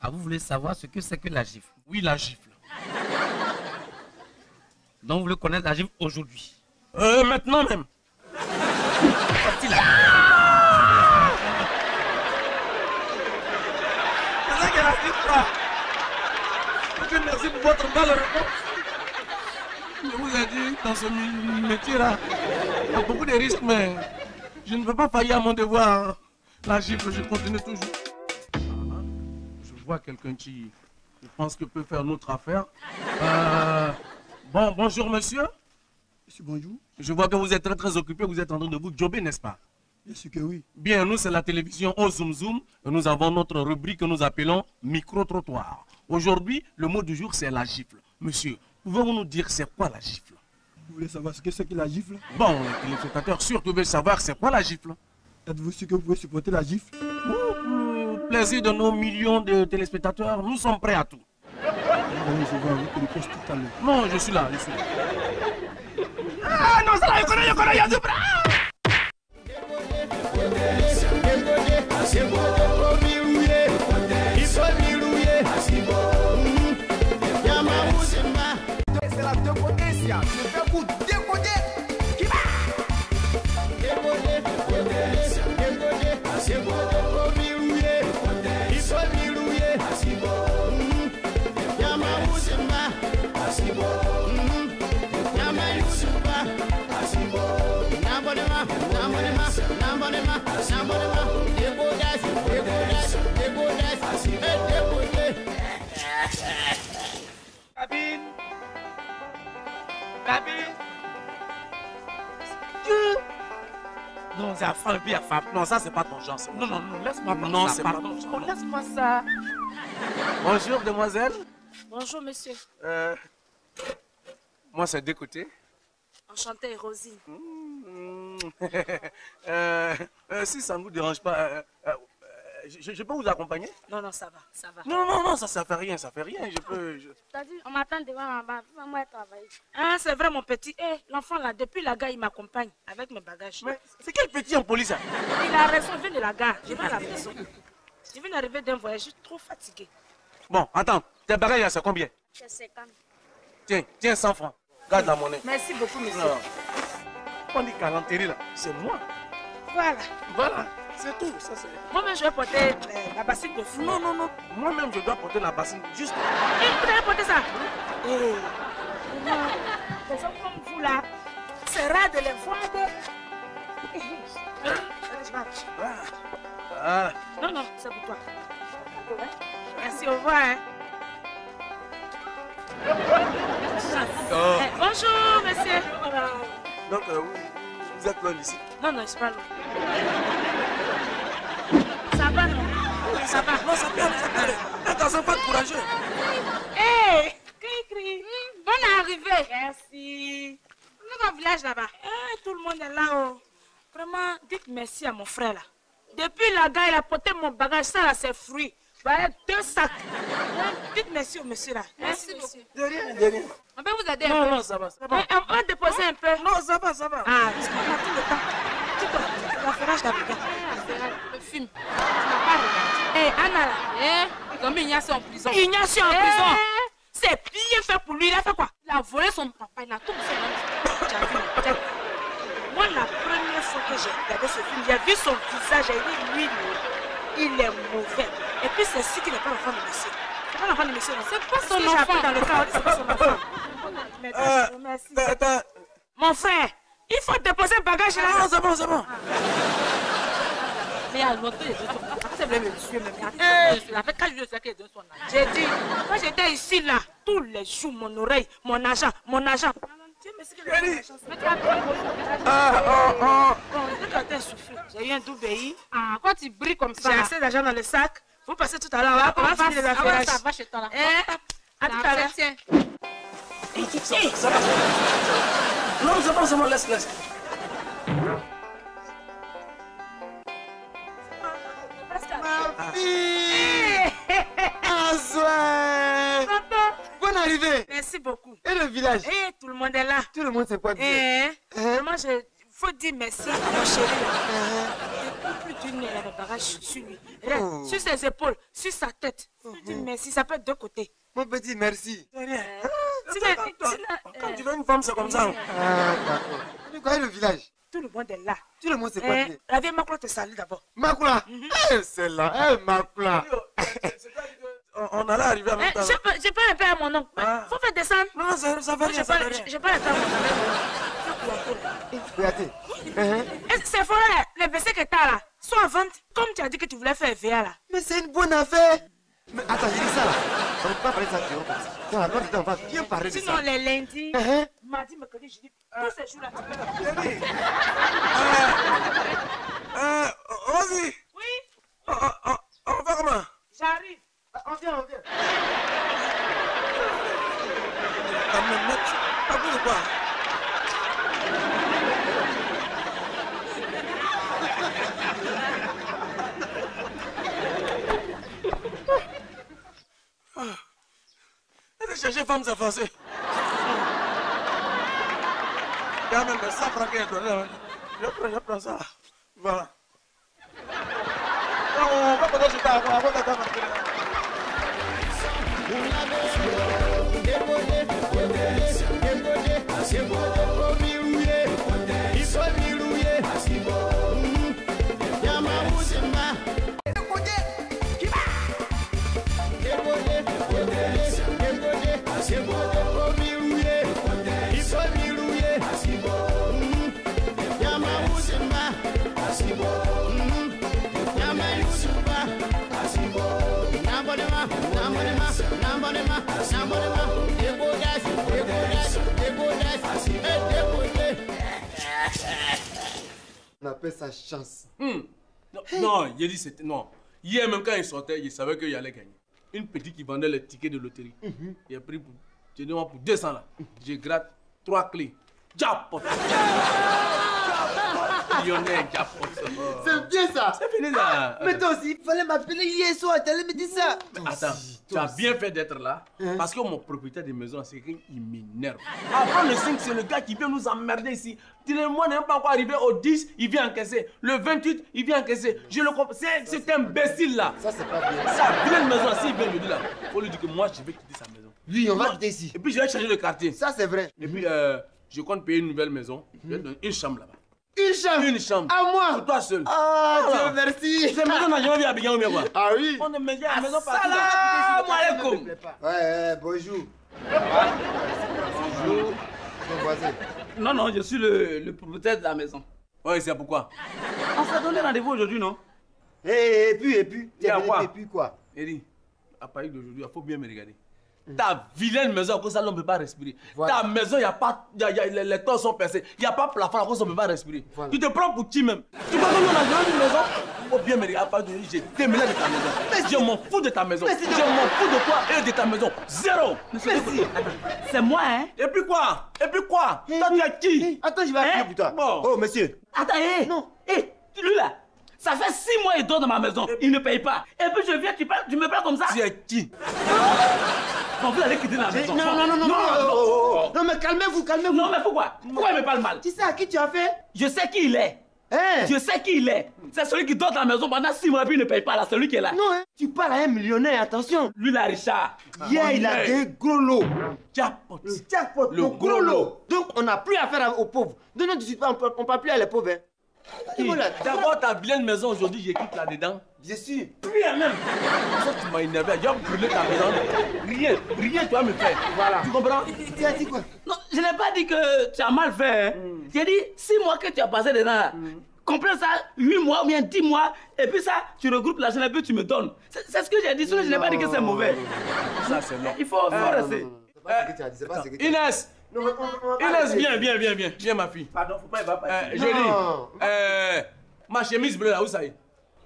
Ah, vous voulez savoir ce que c'est que la gifle? Oui, la gifle. Donc, vous voulez connaître la gifle aujourd'hui? Maintenant même. Sorti là. C'est ça qu'elle a dit, quoi. Ok, merci pour votre belle réponse. Je vous ai dit, dans ce métier-là, il y a beaucoup de risques, mais je ne veux pas faillir à mon devoir. La gifle, je continue toujours. Je vois quelqu'un qui, je pense que peut faire notre affaire. Bonjour, monsieur. Monsieur, bonjour. Je vois que vous êtes très occupé, vous êtes en train de vous jobber, n'est-ce pas? Bien sûr que oui. Bien, nous, c'est la télévision au Zoom Zoom. Et nous avons notre rubrique que nous appelons Micro-trottoir. Aujourd'hui, le mot du jour, c'est la gifle. Monsieur, pouvez-vous nous dire c'est quoi la gifle? Vous voulez savoir ce que c'est que la gifle? Bon, les téléspectateurs surtout veulent savoir c'est quoi la gifle. Êtes-vous sûr que vous pouvez supporter la gifle? Pour plaisir de nos millions de téléspectateurs, nous sommes prêts à tout. Non, je suis là, je suis là. Ah non, ça là, je connais, je suis prêt. C'est la décodécia. Je fais pour décoder. Qui va? Non, c'est à femme, puis à femme. Non, ça, c'est pas ton genre. Non, non, non, laisse-moi pas. Non, c'est pas ton genre. Laisse-moi ça. Bonjour, demoiselle. Bonjour, monsieur. Moi, c'est de côté. Enchantée, Rosine. Si ça ne vous dérange pas, je peux vous accompagner? Non, non, ça va, ça va. Non, non, non, ça fait rien, ça fait rien. T'as dit, on m'attend devant en bas, moi travailler. Ah, c'est vrai, mon petit. L'enfant là, depuis la gare, il m'accompagne avec mes bagages. Mais c'est quel petit en police, ça? Il a raison, je viens de la gare, je vais à la maison. Je viens d'arriver d'un voyage, je suis trop fatiguée. Bon, attends, tes bagages, c'est combien? C'est 50. Tiens, 100 francs. Garde la monnaie. Merci beaucoup, monsieur. Non. On dit galanterie là, c'est moi. Voilà. Voilà, c'est tout. Ça, c'est... Moi-même, je vais porter la bassine de fou. Non, non, non. Moi-même, je dois porter la bassine juste. Vous allez porter ça? Les hommes comme vous là, c'est rare de les voir. Non, non, c'est pour toi. Merci, au revoir. Hein. Bonjour, monsieur. Donc, vous êtes loin d'ici? Non, non, je suis pas loin. Ça va, non? Ça va. Non, ça va, ça va. Un garçon pas courageux. Hé, cri. Bonne arrivée. Merci. On est dans le village là-bas. Tout le monde est là. Oh. Vraiment, dites merci à mon frère là. Depuis la gare, il a porté mon bagage, ça là, c'est fruits. Voilà, 2 sacs. Dites merci au monsieur là. Merci, monsieur. De rien, de rien. On peut vous aider un peu? Non, ça va, ça va. On va déposer un peu. Non, ça va, ça va. Ah, parce qu'on a tout le temps. Tu vois, la ferrage d'Africain. Le film. Tu n'as pas regardé. Hé, Anna là. Ils ont mis Ignace en prison. Ignace en prison. C'est bien fait pour lui. Il a fait quoi? Il a volé son papa, il a tout fait. Moi, la première fois que j'ai regardé ce film, j'ai vu son visage, j'ai dit, lui, il est mauvais. Et puis, c'est sûr qu'il n'est pas l'enfant de monsieur. C'est pas l'enfant de monsieur, non. C'est pas son enfant. Dans le cas, on dit c'est pas son enfant. Merci. Mon frère, il faut déposer le bagage là. Non, c'est bon, c'est bon. Mais à l'autre, c'est vrai, me tuer, mais avec 4 jours, c'est qu'il donne son argent. J'ai dit, quand j'étais ici là, tous les jours, mon oreille, mon argent. Dieu merci que j'ai eu un double. Ah, quand tu brilles comme ça. J'ai assez d'argent dans le sac. Vous passez tout à l'heure. On va finir les affaires. Ça va chez toi là. À tout à l'heure. Tiens. Ça va. Non, c'est bon, c'est bon, laisse. Ma fille! Azoué! Bonne arrivée! Merci beaucoup. Et le village? Et tout le monde est là. Tout le monde sait quoi dire? Moi, il faut dire merci à mon chéri. Depuis plus d'une heure, le bagage sur lui. Regarde, sur ses épaules, sur sa tête. Il faut dire merci, ça peut être de côté. Mon petit merci. Quand tu veux une femme, c'est comme ça. Ah, d'accord. Mais quoi est le village? Tout le monde est là. Tout le monde sait quoi dire? La vieille Makula te salue d'abord. Makula? C'est là. Makula. On allait arriver à même temps. J'ai pas un peu à mon oncle. Faut faire descendre. Non, ça va rien, ça va rien. J'ai pas un peu à mon oncle. Kouyaté. C'est fort là, les WC que t'as là, sont en vente. Comme tu as dit que tu voulais faire VA là. Mais c'est une bonne affaire. Mais attends, j'ai dit ça là. On ne peut pas parler de ça, tu vois. Non, alors on va bien parler de ça. Sinon, les lundis, mardi, mercredi, jeudi, tous ces jours-là, tu peux. Vas-y. Oui. On va comment? J'arrive. On vient. À bout de quoi? Elle a cherché femme s'affacer. Il y a même ça fraqué à toi. Je prends ça. Voilà. On va pas jeter avant d'attendre. On appelle ça chance. Non, il dit c'était non. Hier même quand il sortait, il savait qu'il allait gagner. Une petite qui vendait les tickets de loterie. Il a pris pour 200 là. Je gratte 3 clés. Jackpot. Millionnaire jackpot. C'est bien ça. C'est fini là. Mais toi aussi, il fallait m'appeler hier soir. Tu allais me dire ça. Attends, tu as bien fait d'être là. Parce que mon propriétaire de maison, c'est qu'il m'énerve. Avant le 5, c'est le gars qui vient nous emmerder ici. Moi, n'est pas encore arrivé au 10, il vient encaisser. Le 28, il vient encaisser. Je le comprends. C'est imbécile là. Ça, c'est pas bien. Ça, bien une maison, s'il vient me dire là, il faut lui dire que moi, je vais quitter sa maison. Oui, on va quitter ici. Et puis, je vais changer de quartier. Ça, c'est vrai. Et puis, je compte payer une nouvelle maison. Je vais te donner une chambre là-bas. Une chambre? Une chambre. À moi? Pour toi seul. Ah, Dieu merci. Cette maison n'a jamais vu à Bignan ou bien quoi? Ah oui. On est à la maison partout. Salam alaikum. Ouais, bonjour. Bonjour. Mon voisin. Non, je suis le propriétaire de la maison. Ouais, c'est pourquoi? On s'est donné rendez-vous aujourd'hui, non? Et puis, Il y a quoi? Et puis quoi? Eri, à Paris d'aujourd'hui, il faut bien me regarder. Ta vilaine maison, à cause de ça, on ne peut pas respirer. Voilà. Ta maison, les toits sont percés. Il n'y a pas de plafond, à cause de ça, on ne peut pas respirer. Voilà. Tu te prends pour qui même? Tu crois que nous, on a jamais une maison? Il faut bien me regarder. À Paris d'aujourd'hui, j'ai déménagé de ta maison. Je m'en fous de ta maison. Je m'en fous de toi et de ta maison. Zéro. C'est moi, hein? Et puis quoi? Toi, tu as qui? Attends, je vais appeler pour toi. Bon. Oh, monsieur. Attends, Non. lui là, Ça fait 6 mois il dort dans ma maison. Il ne paye pas. Et puis je viens, tu me parles comme ça. Tu es qui? Bon, vous allez quitter la maison. Non, mais calmez-vous. Non, mais pourquoi? Pourquoi il me parle mal? Tu sais à qui tu as fait? Je sais qui il est. Je sais qui il est. C'est celui qui dort dans la maison pendant 6 mois et puis il ne paye pas là. Celui qui est là. Non, hein. Tu parles à un millionnaire, attention. Lui, là, Richard. Hier, il a des gros lots. Jackpot. Le gros lot. Donc, on n'a plus affaire aux pauvres. De notre suite, on ne parle plus à les pauvres. D'abord, ta vilaine maison aujourd'hui, j'écoute là-dedans. Bien sûr. Rien même. Ça, tu m'as énervé. J'ai brûlé ta maison. Rien, tu vas me faire. Voilà. Tu comprends? Tu as dit quoi? Non, je n'ai pas dit que tu as mal fait. Hein. J'ai dit 6 mois que tu as passé dedans. Comprends ça, 8 mois ou bien 10 mois, et puis ça, tu regroupes l'argent et puis tu me donnes. C'est ce que j'ai dit, sinon je n'ai pas dit que c'est mauvais. Ça, c'est non. Il faut rester. Inès! Inès, viens ma fille. Pardon, faut pas y va Jolie. Ma chemise bleue là, où ça y est?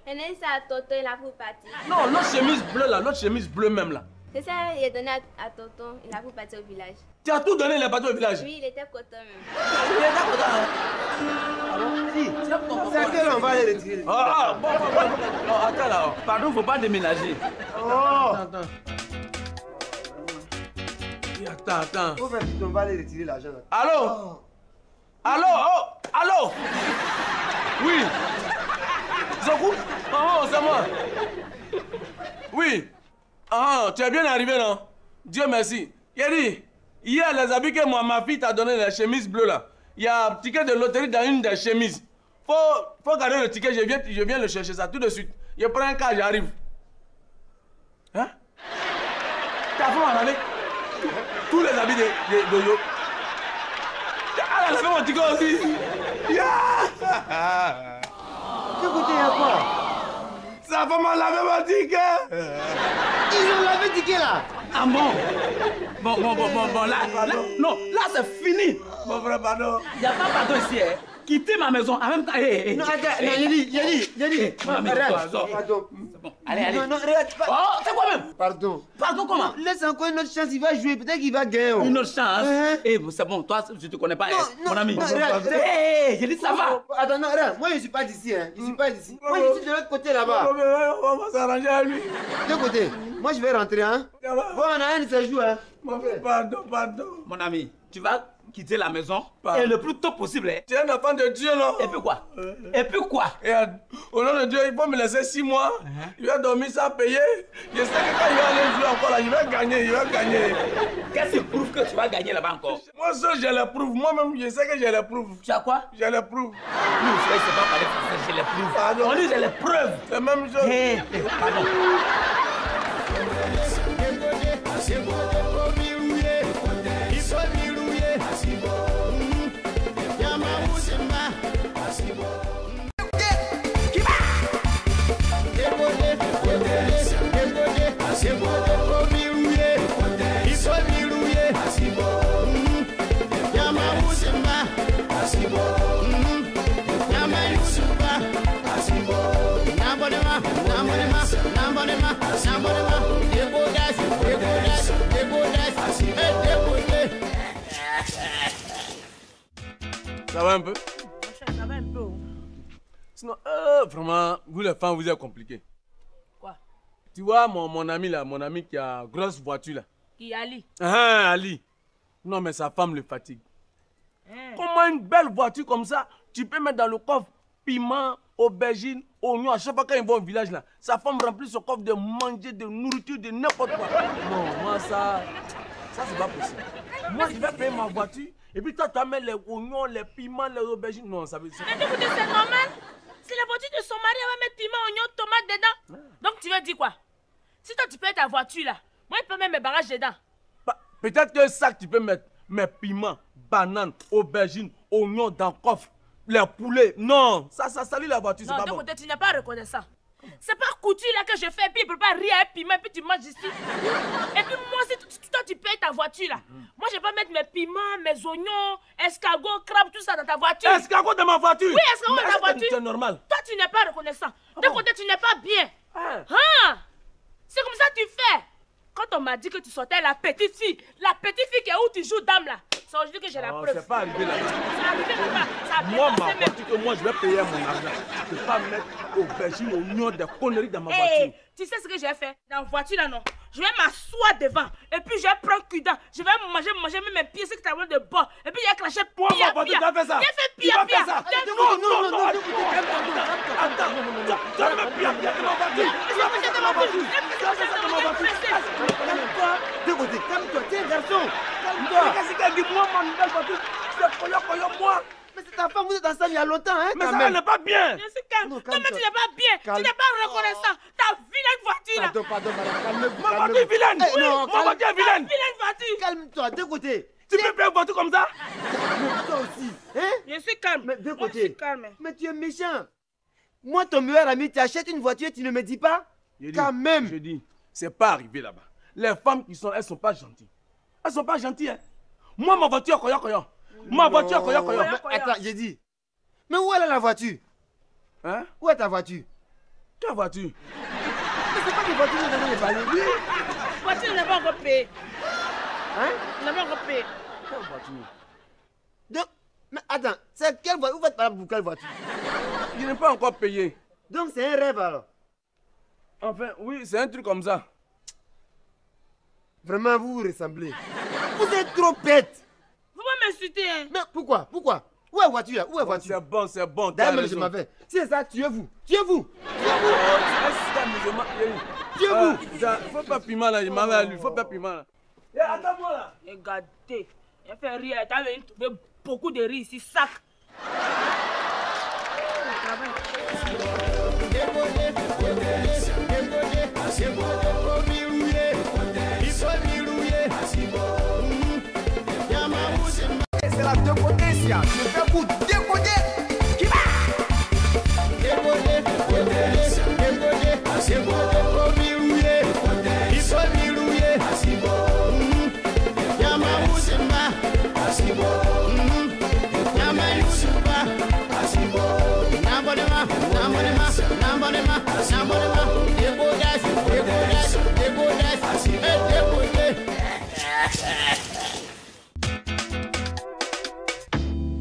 Elle est à Toto, il a pour partir. Non, l'autre chemise bleue là, l'autre chemise bleue même là. C'est ça, il a donné à Toto, il a pour partir au village. Tu as tout donné, il est parti au village? Oui, il était content même. Il était content? C'est à quel on va aller retirer? Bon. Non, attends là. Pardon, faut pas déménager. Attends. Attends. On va aller retirer l'argent là. Allô? Oui. Zoku? C'est moi. Oui. Tu es bien arrivé, non? Dieu merci. Yeri, hier, les habits que ma fille t'a donné, les chemises bleues là, il y a un ticket de loterie dans une des chemises. Faut garder le ticket, je viens le chercher ça tout de suite. Je prends un cas, j'arrive. Hein? T'as fait m'en aller? Tous les habits de Yo. Elle a fait mon ticket aussi. De côté, il y a quoi? Ça va m'en laver mon ticket. Ils ont lavé le ticket là. Ah bon? Bon, là, c'est fini. Mon frère, pardon. Il n'y a pas pardon ici, hein. Quitter ma maison en même temps. Non, attends, Yali. Pardon. Allez. Non, regarde pas. Oh, c'est quoi même? Pardon. Pardon comment? Laisse encore une autre chance, il va jouer, peut-être qu'il va gagner. Une autre chance? C'est bon, toi, je te connais pas, mon ami. Non, regarde. J'ai dit ça va. Attends, non, regarde, moi je suis pas d'ici, hein. Je suis pas d'ici. Moi je suis de l'autre côté là-bas. On va s'arranger à lui. De côté. Moi je vais rentrer, hein. Bon, on a un de ces jours, hein. Pardon. Mon ami, tu vas quitter la maison et le plus tôt possible. Tu es un enfant de Dieu, non? Et puis quoi? Regarde, au nom de Dieu, il faut me laisser 6 mois. Il va dormir sans payer. Je sais que quand il va aller jouer encore là, il va gagner. Qu'est-ce qui prouve que tu vas gagner là-bas encore? Moi seul, je le prouve. Moi-même, je sais que je le prouve. Tu as quoi? Je le prouve. Nous, je sais pas parler français, je le prouve. Pardon. On dit j'ai les preuves. C'est la même chose. Pardon. Ça va un peu? Ça va un peu. Sinon, vraiment, vous les femmes, vous êtes compliqués. Quoi? Tu vois, mon ami là, mon ami qui a une grosse voiture là. Qui Ali? Ali. Non, mais sa femme le fatigue. Comment une belle voiture comme ça, tu peux mettre dans le coffre piment, aubergine, oignon. À chaque fois quand il va au village là, sa femme remplit son coffre de manger, de nourriture, de n'importe quoi. Non, moi ça c'est pas possible. Moi je vais payer ma voiture et puis toi tu mets les oignons, les piments, les aubergines. Non, ça veut dire. Mais écoutez, c'est normal. C'est la voiture de son mari, elle va mettre piment, oignon, tomate dedans. Donc tu veux dire quoi? Si toi tu payes ta voiture là, moi je peux mettre mes bagages dedans. Peut-être que ça que tu peux mettre mes piments, bananes, aubergines, oignons dans le coffre. Les poulets, non, ça salit la voiture, c'est pas bon. Non, tu n'es pas reconnaissant. C'est pas couture là que je fais, puis il prépare rien, un piment, et puis tu manges ici. Et puis moi, si toi tu payes ta voiture là, moi je vais pas mettre mes piments, mes oignons, escargots, crabes, tout ça dans ta voiture. Escargots dans ma voiture? Oui, escargots dans ta voiture. C'est normal. Toi tu n'es pas reconnaissant. De côté, tu n'es pas bien. C'est comme ça que tu fais. Quand on m'a dit que tu sortais la petite fille qui est où tu joues dame là, c'est aujourd'hui que j'ai la preuve. C'est pas arrivé là. C'est arrivé là-bas. Moi, ma voiture, que moi je vais payer mon argent. Je ne peux pas mettre aubergines, oignons, des conneries dans ma Hey, voiture. tu sais ce que j'ai fait dans la voiture là, non? Je vais m'asseoir devant et puis je vais prendre cuidant. Je vais manger même mes pieds, c'est que tu as de bord. Et puis il y a craché pia, Toi, ma voiture, tu as fait ça. J'ai fait Tu pia, vas pia. faire ça. Non, attends, tu as fait pia, pia de ma voiture. Tu as fait ça de ma voiture. Tu as fait ça de ma voiture. Calme-toi. De côté, calme-toi, tiens, garçon. Calme-toi. Qu'est-ce qu'elle dit? Moi, ma nouvelle voiture, c'est koyo, moi. Mais c'est ta femme, vous êtes ensemble il y a longtemps, hein? Mais ça n'est pas bien. Je suis calme. Comment tu n'es pas bien? Tu n'es pas reconnaissant. Ta vilaine voiture là. Pardon, madame, calmez-vous. Ma voiture est vilaine. Eh, non, Ma voiture est vilaine. Vilaine voiture. Calme-toi, de côté. Tu peux faire une voiture comme ça? Calme-toi aussi. Hein? Je suis calme. Mais de Moi, je côté. suis calme. Mais tu es méchant. Moi, ton meilleur ami, tu achètes une voiture et tu ne me dis pas? Quand même. Je dis, c'est pas arrivé là-bas. Les femmes qui sont, elles sont pas gentilles. Elles sont pas gentilles, hein. Moi, ma voiture, koyo. Ma voiture, koyo. Mais attends, j'ai dit. Mais où est la voiture? Hein? Où est ta voiture? Quelle voiture? Mais c'est pas des voitures que vous avez parlé. Oui. La voiture n'est pas encore payée. Hein? Elle n'est pas encore payée. Quelle voiture? Donc, mais attends, c'est quelle voiture? Vous faites parler pour quelle voiture? Je n'ai pas encore payé. Donc c'est un rêve alors? Enfin, oui, c'est un truc comme ça. Vraiment, vous vous ressemblez. Vous êtes trop bête. Faut pas m'insulter, hein. Mais pourquoi? Où est la voiture là? Où est la voiture? C'est bon. D'ailleurs, je m'en vais. Si c'est ça, tuez-vous. Tuez-vous. Faut pas piment là, je m'en vais à lui. Faut pas piment là. Attends-moi là. Regardez. Elle fait rire. Elle t'a venu trouver beaucoup de riz ici, sac. C'est la dépotésia. Je fais pour décoder. Qui va?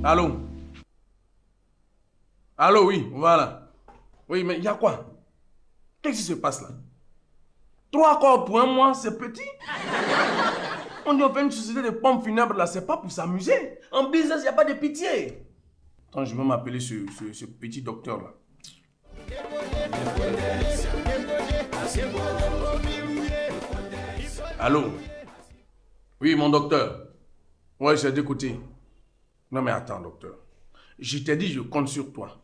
Allô? Allô, oui, voilà. Oui, mais il y a quoi? Qu'est-ce qui se passe là? 3 corps pour un mois, c'est petit. On dit on fait une société de pompes funèbres là, c'est pas pour s'amuser. En business, il n'y a pas de pitié. Attends, je vais m'appeler ce petit docteur là. Allô? Oui, mon docteur. Ouais, j'ai d'écouter. Non mais attends, docteur. Je t'ai dit, je compte sur toi.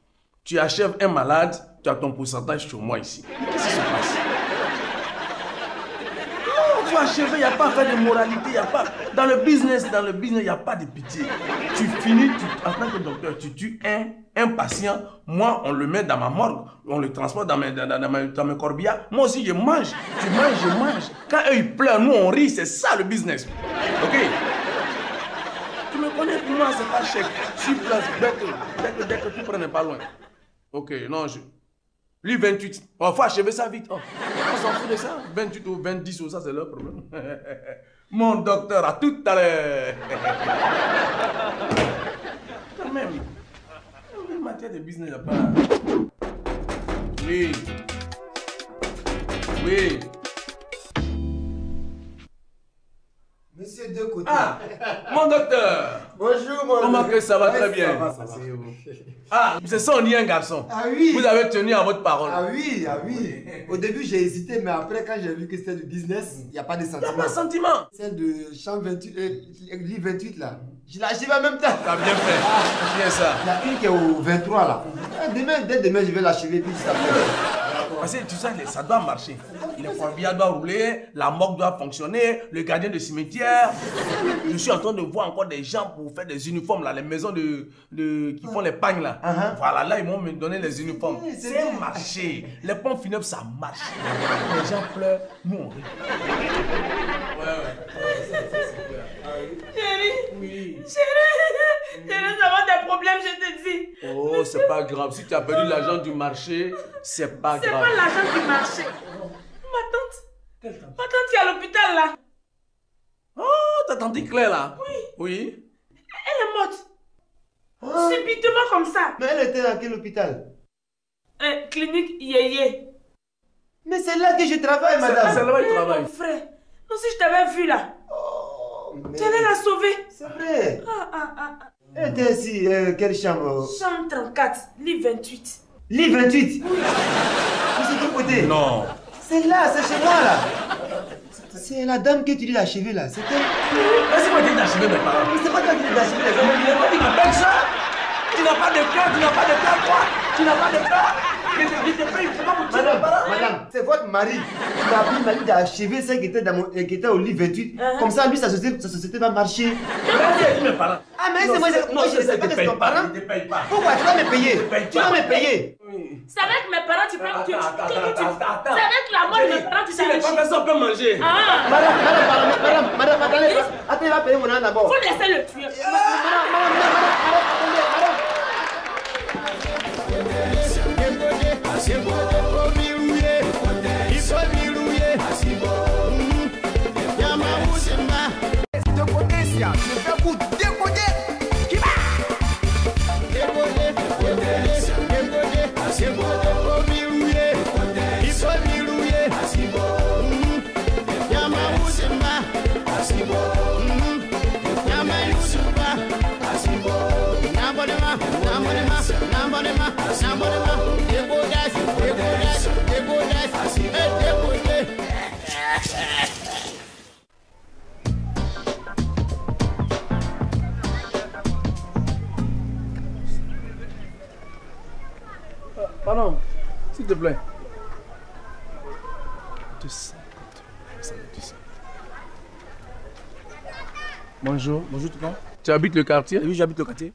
Tu achèves un malade, tu as ton pourcentage sur moi ici. Qu'est-ce qui se passe? Non, tu achèves, il n'y a pas à faire de moralité, il n'y a pas... Dans le business, il n'y a pas de pitié. Tu finis, en tant que docteur, tu tues un patient, moi, on le met dans ma morgue, on le transporte dans mes corbillards. Moi aussi, je mange. Tu manges, je mange. Quand eux, ils pleurent, nous, on rit, c'est ça le business. Ok? Tu me connais, pour moi, c'est pas chèque. Sur place, dès que tu prenais pas loin. Ok, non, lui, 28. Il faut achever ça vite. Oh, on s'en fout de ça. 28 ou 20 ou ça, c'est leur problème. Mon docteur, à tout à l'heure. Quand même. En matière de business, il n'y a pas... Oui. Oui. Monsieur de côté. Ah, mon docteur. Bonjour, mon Comment que ça va? Ouais, Très bien. Ça va. Ah, c'est ça, on y est un garçon. Ah oui. Vous avez tenu à votre parole. Ah oui. Au début, j'ai hésité, mais après, quand j'ai vu que c'était du business, il n'y a pas de sentiment. Il n'y a pas de sentiment. Celle de champ 28, livre 28 là. Je l'ai achevé en même temps. T'as bien fait. C'est bien ça. Il y a une qui est au 23 là. Dès demain, je vais l'achever puis ça Parce que tu sais, ça doit marcher. Le corbillard doit rouler, la morgue doit fonctionner, le gardien de cimetière. Je suis en train de voir encore des gens pour faire des uniformes là, les maisons qui font les pagnes là. Voilà, là ils vont me donner les uniformes. C'est un marché. Les pompes funèbres, ça marche. Les gens pleurent, nous on rit. Chérie. Oui. Chérie, ça va des problèmes, je te dis. Oh, c'est pas grave. Si tu as perdu l'argent du marché, c'est pas grave. C'est pas l'argent du marché. Ma tante qui est à l'hôpital là. Oh, ta tante Claire là? Oui. Elle est morte. Subitement comme ça. Mais elle était à quel hôpital? Clinique Yéyé. Mais c'est là que je travaille, madame. C'est là où il travaille. Mon frère, non, si je t'avais vu là, tu allais la sauver. C'est vrai. Elle était ici, quelle chambre? Chambre 34, lit 28. Lit 28? Oui. Mais c'est quel côté? Non. C'est là, c'est chez moi là. C'est la dame que tu dis d'achever là, c'est elle. Laisse-moi dire d'achever mes parents. Mais c'est pas toi qui dis d'achever les hommes. Il n'est pas dit de faire ça. Tu n'as pas de cœur, tu n'as pas de cœur, quoi. Tu n'as pas de cœur. Je te paye, je pas pour tuer mes parents. Madame, c'est votre mari qui m'a appris, il m'a dit d'achever celle qui était au lit 28. Comme ça, lui, sa société va marcher. Vas-y, mes parents. Ah, mais c'est moi, je ne sais pas que c'est ton parent. Je ne te paye pas. Pourquoi? Tu vas me payer. Tu vas me payer. C'est avec mes parents, tu peux. C'est avec la mort de mes parents, tu sais. Si les pas fait ça, on peut manger. Madame, attends, il va payer mon âne d'abord. Faut laisser le tuer. Pardon, s'il te plaît. 200. Bonjour. Bonjour, tout le monde. Tu habites le quartier? Oui, j'habite le quartier.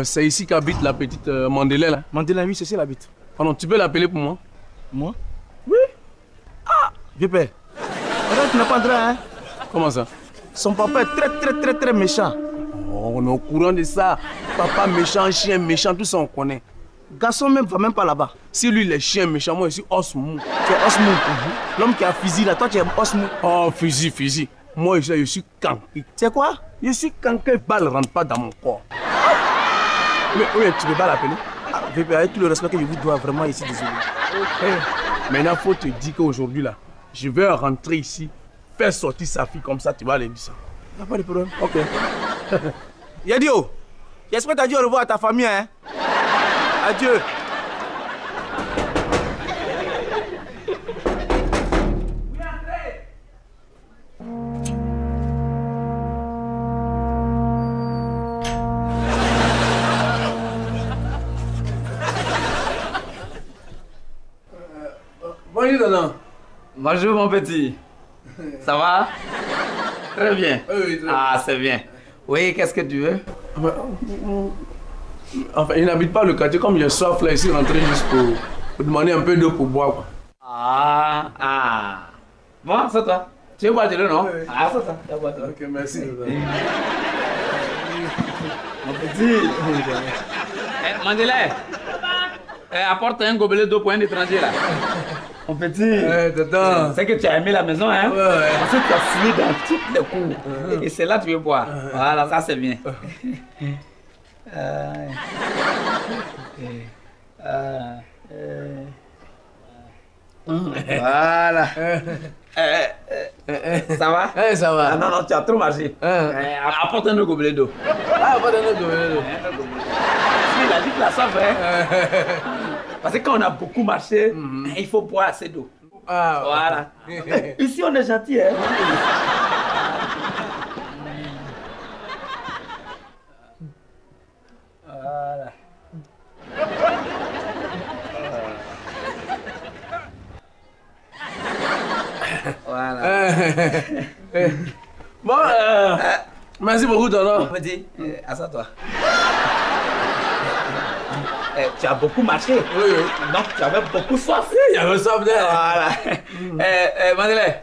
C'est ici qu'habite la petite Mandela là. Mandela, oui, c'est ici, elle habite. Pardon, tu peux l'appeler pour moi? Moi? Oui. Ah, vieux père. Madame, tu n'as pas le droit, hein? Comment ça? Son papa est très méchant. Oh, on est au courant de ça. Papa méchant, chien méchant, tout ça on connaît. Garçon même va même pas là-bas. Si lui il est chien méchant, moi je suis Osmou. Tu es Osmou. L'homme qui a fusil là, toi tu es Osmou. Oh, fusil. Moi je suis Kanké. Tu es quoi? Je suis Kanké, balle ne rentre pas dans mon corps. Mais oui, tu peux pas l'appeler? Avec tout le respect que je vous dois, vraiment ici, désolé. Okay. Maintenant, il faut te dire qu'aujourd'hui là, je vais rentrer ici, faire sortir sa fille comme ça, tu vas aller dire ça. Il n'y a pas de problème. Ok. Yadio, j'espère que tu as dit au revoir à ta famille, hein? Adieu. Bonjour, Dana. Bonjour, mon petit. Ça va? Très bien. Oui, très bien. Ah, c'est bien. Oui, qu'est-ce que tu veux? Enfin, il n'habite pas le quartier. Comme j'ai soif là, ici, rentrer juste pour demander un peu d'eau pour boire, quoi. Ah. Bon, c'est toi. Tu veux boire de l'eau, non? Oui. Ah, c'est ça. Tu vas boire de l'eau. Ok, merci. Mon petit. Mandela, apporte un gobelet d'eau pour un étranger, là. Mon petit. C'est que tu as aimé la maison, hein? Ouais. Parce que tu as fouillé dans toutes les cours. Et c'est là que tu veux boire. Voilà, ça c'est bien. Voilà. Ça va? Ça va. Ah, non, tu as trop marché. Apporte un autre gobelet d'eau. Apporte un autre gobelet d'eau. Il a dit que la soif, hein? Parce que quand on a beaucoup marché, il faut boire assez d'eau. Voilà. Ici, on est gentil, hein? Voilà. Voilà. Bon, merci beaucoup, Dana. On peut dire, assois-toi. Tu as beaucoup marché. Oui. Donc, tu avais beaucoup soif. Il y avait soif d'air. Voilà. Madeleine,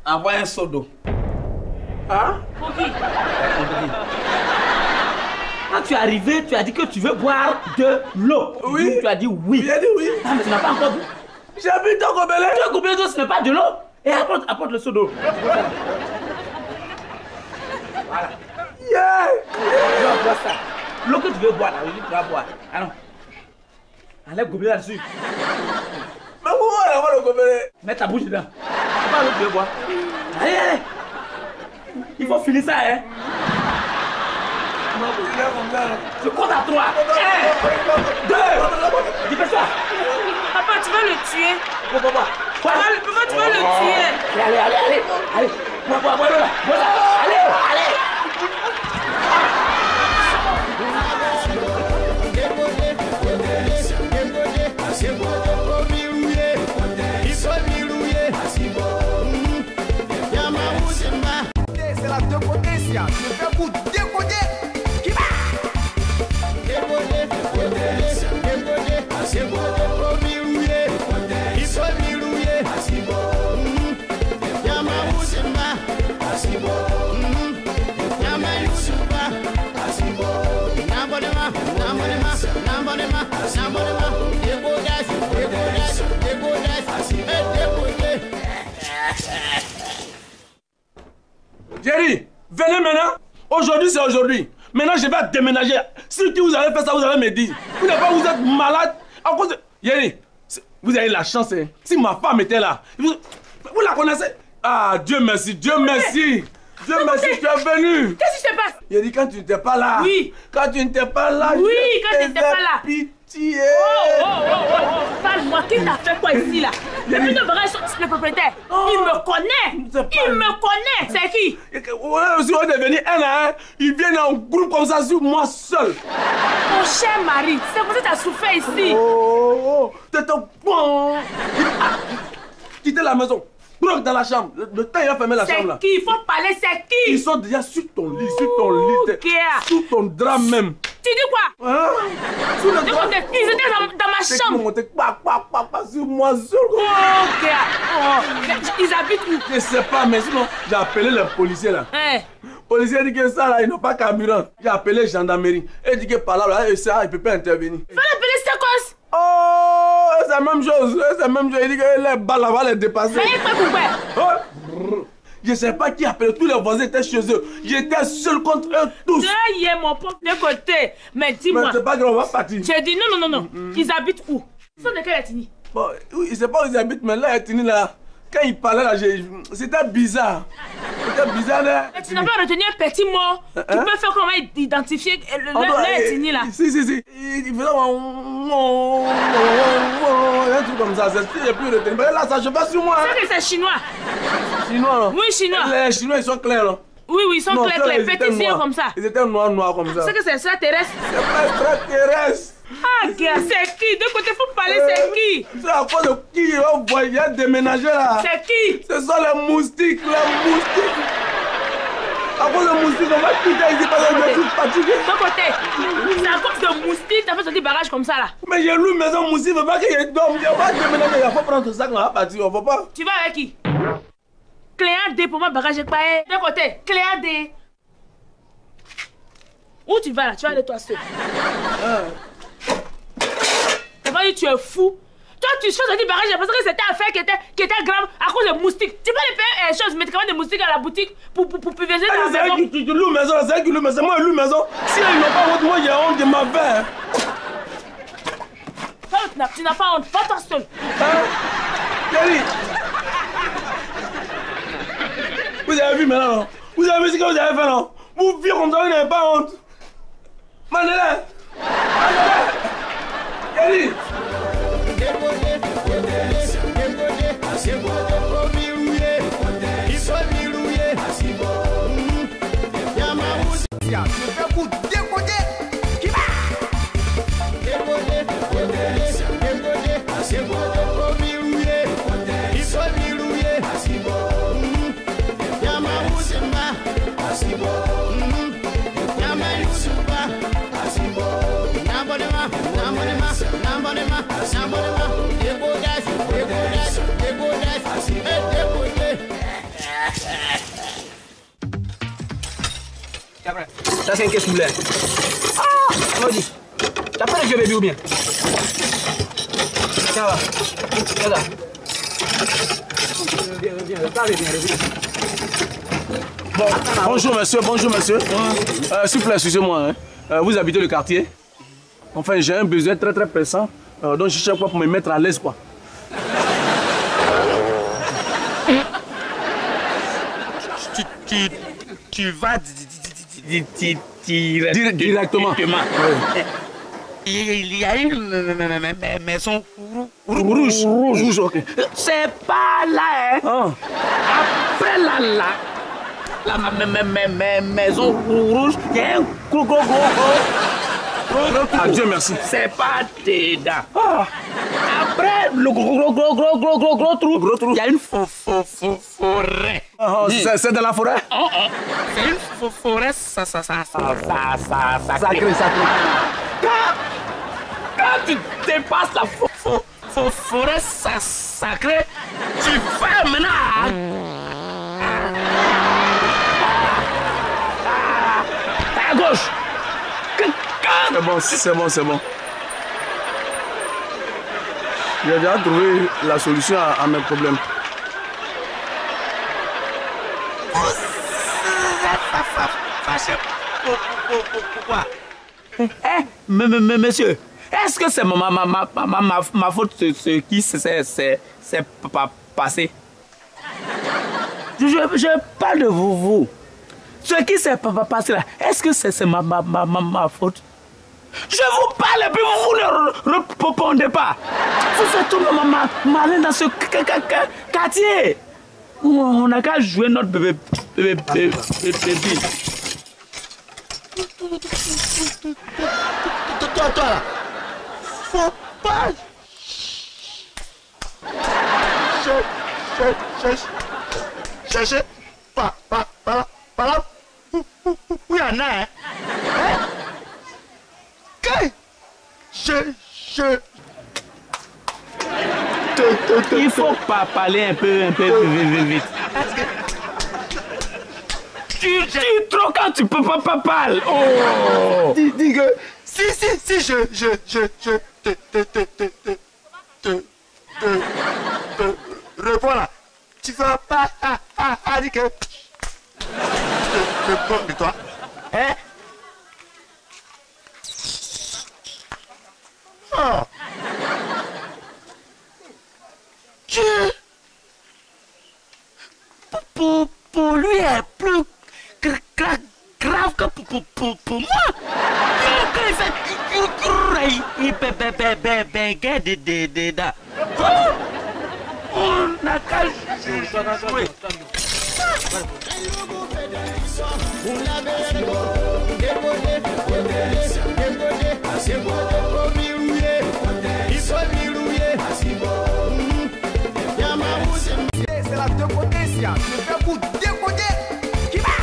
envoie un seau d'eau. Hein? Pour qui? Quand tu es arrivé, tu as dit que tu veux boire de l'eau. Oui. Tu as dit oui. Il a dit oui. Ah, mais tu n'as pas encore bu. J'ai bu ton gobelet. Tu as gobelet d'eau, ce n'est pas de l'eau. Et apporte le seau d'eau. Voilà. Yeah. Tu vas boire ça. L'eau que tu veux boire, là, oui, tu vas boire. Allons. Enlève le gobelet là-dessus. Mais où on va le gobelet? Mets ta bouche dedans. C'est pas l'autre de bois. Allez, allez. Il faut finir ça, hein. Je compte à 3. 1, 2. Dépêche-toi. Papa, tu vas le tuer. Papa, tu vas le tuer. Allez. Allez. Voilà. Allez. C'est la deux potentiels. Je fais pour décoder. Qui va? Jerry, venez maintenant. Aujourd'hui, c'est aujourd'hui. Maintenant, je vais déménager. Si vous avez fait ça, vous allez me dire. Vous n'êtes pas, vous êtes malade. À cause de... Jerry, vous avez la chance. Hein. Si ma femme était là, vous la connaissez? Ah, Dieu merci, Dieu merci. Dieu merci, tu es venu. Qu'est-ce qui se passe? Jerry, quand tu n'étais pas là. Oui. Quand tu n'étais pas là. Oui, quand tu n'étais pas là. Pitié. Oh. Parle-moi, qui t'a fait quoi ici là? Depuis de vrai, le propriétaire, il me connaît. Il me connaît. C'est qui? Si on est venu un à un, ils viennent en groupe comme ça sur moi seul. Mon cher mari, c'est pour ça que tu as souffert ici. Oh, t'es un bon. Quittez la maison. Bloque dans la chambre. Le temps, il va fermer la chambre là. C'est qui? Il faut parler, c'est qui? Ils sont déjà sur ton lit, sur ton drap même. Tu dis quoi? Hein? Sur le drap. Ils étaient dans ma chambre. Sur moi seul. Ok. Ils habitent où? Je sais pas, mais sinon, j'ai appelé les policiers là. Policier dit que ça là, ils n'ont pas carburant. J'ai appelé gendarmerie. Il dit que par là, ça, il peut pas intervenir. Fais l'appeler Stakos. Oh, c'est la même chose. Il dit que les balles va les dépasser. Je sais pas qui appelait. Tous les voisins étaient chez eux. J'étais seul contre eux tous. Tu es mon pauvre de côté. Mais dis-moi. Mais c'est pas grave, on va partir. J'ai dit non. Ils habitent où? Ils sont de quelle ethnie? Bon, oui, je sais pas où ils habitent, mais là, ethnie là. Quand il parlait là, c'était bizarre. C'était bizarre là. Mais tu n'as pas retenu un petit mot. Tu peux faire comment identifier l'ethnie là? Si. Il faisait un truc comme ça. C'est plus retenu. Mais là, ça je passe sur moi. C'est que c'est chinois. Chinois là? Oui, chinois. Les Chinois, ils sont clairs là. Oui, ils sont clairs, petits yeux comme ça. Ils étaient noirs comme ça. C'est que c'est extraterrestre. C'est pas extraterrestre. Ah, gars, c'est qui? De côté, faut parler, c'est qui? C'est à cause de qui on voyait déménager là. C'est qui? Ce sont les moustiques, À cause de moustiques, on va quitter ici parce que je suis fatigué. De côté, c'est à cause de moustiques, t'as fait sortir barrage comme ça là. Mais j'ai loué maison moustique, il ne faut pas qu'il dorme. On va déménager, il faut prendre ton sac, on va partir, on va pas. Tu vas avec qui? Cléa D pour moi, barrage pas. De côté, Cléa D. Où tu vas là? Tu vas aller toi seul. T'as pas dit tu es fou? Toi, tu fais du barrage parce que c'était une affaire qui était grave à cause des moustiques. Tu peux les payer choses, médicaments de moustiques à la boutique pour pulvériser ta maison. C'est qui loue maison, c'est qui loue maison, moi je loue maison. Si ils n'ont pas honte, moi j'ai honte de ma vie. Tu n'as pas honte, va toi seul. Thierry, vous avez vu maintenant, non? Vous avez vu ce que vous avez fait, non? Vous vivez comme ça, vous n'avez pas honte. Mandela, Thierry. Je fais pour décoder. Qui va? Ça c'est un caisse moulin. Ah, maudit. T'as pas les yeux bébé ou bien? Ça va. Ça va. Bon, bonjour monsieur. S'il vous plaît, excusez-moi. Vous habitez le quartier? Enfin, j'ai un besoin très pressant. Donc je cherche quoi pour me mettre à l'aise quoi. Tu vas directement. Oui. Il y a une maison rouge, ok. C'est pas là, hein. Ah. Après la maison rouge, il y a un gros. Adieu, merci. C'est pas dedans. Ah. Après le gros trou, il y a une forêt. C'est dans la forêt? C'est une forêt sacrée. Quand tu dépasses la forêt sacrée, tu vas maintenant à gauche. C'est bon. J'ai déjà trouvé la solution à mes problèmes. Pourquoi? Monsieur, est-ce que c'est ma faute ce qui s'est passé? Je parle de vous. Ce qui s'est passé là, est-ce que c'est ma faute? Je vous parle et puis vous ne répondez pas. Vous faites tout malin dans ce quartier. On n'a qu'à jouer notre bébé. Toi là, faut pas chercher par là où il y en a, hein? Il faut pas parler un peu vite. Tu trop quand tu peux pas parler. Oh. Dis que si je te réponds là, tu vas pas dire que je réponds de toi, hein? Oh. Pour lui est plus grave que pour moi. Il bégait dedans. On n'a qu'à jouer. C'est la dépotésia. Je fais pour décoder. Qui va?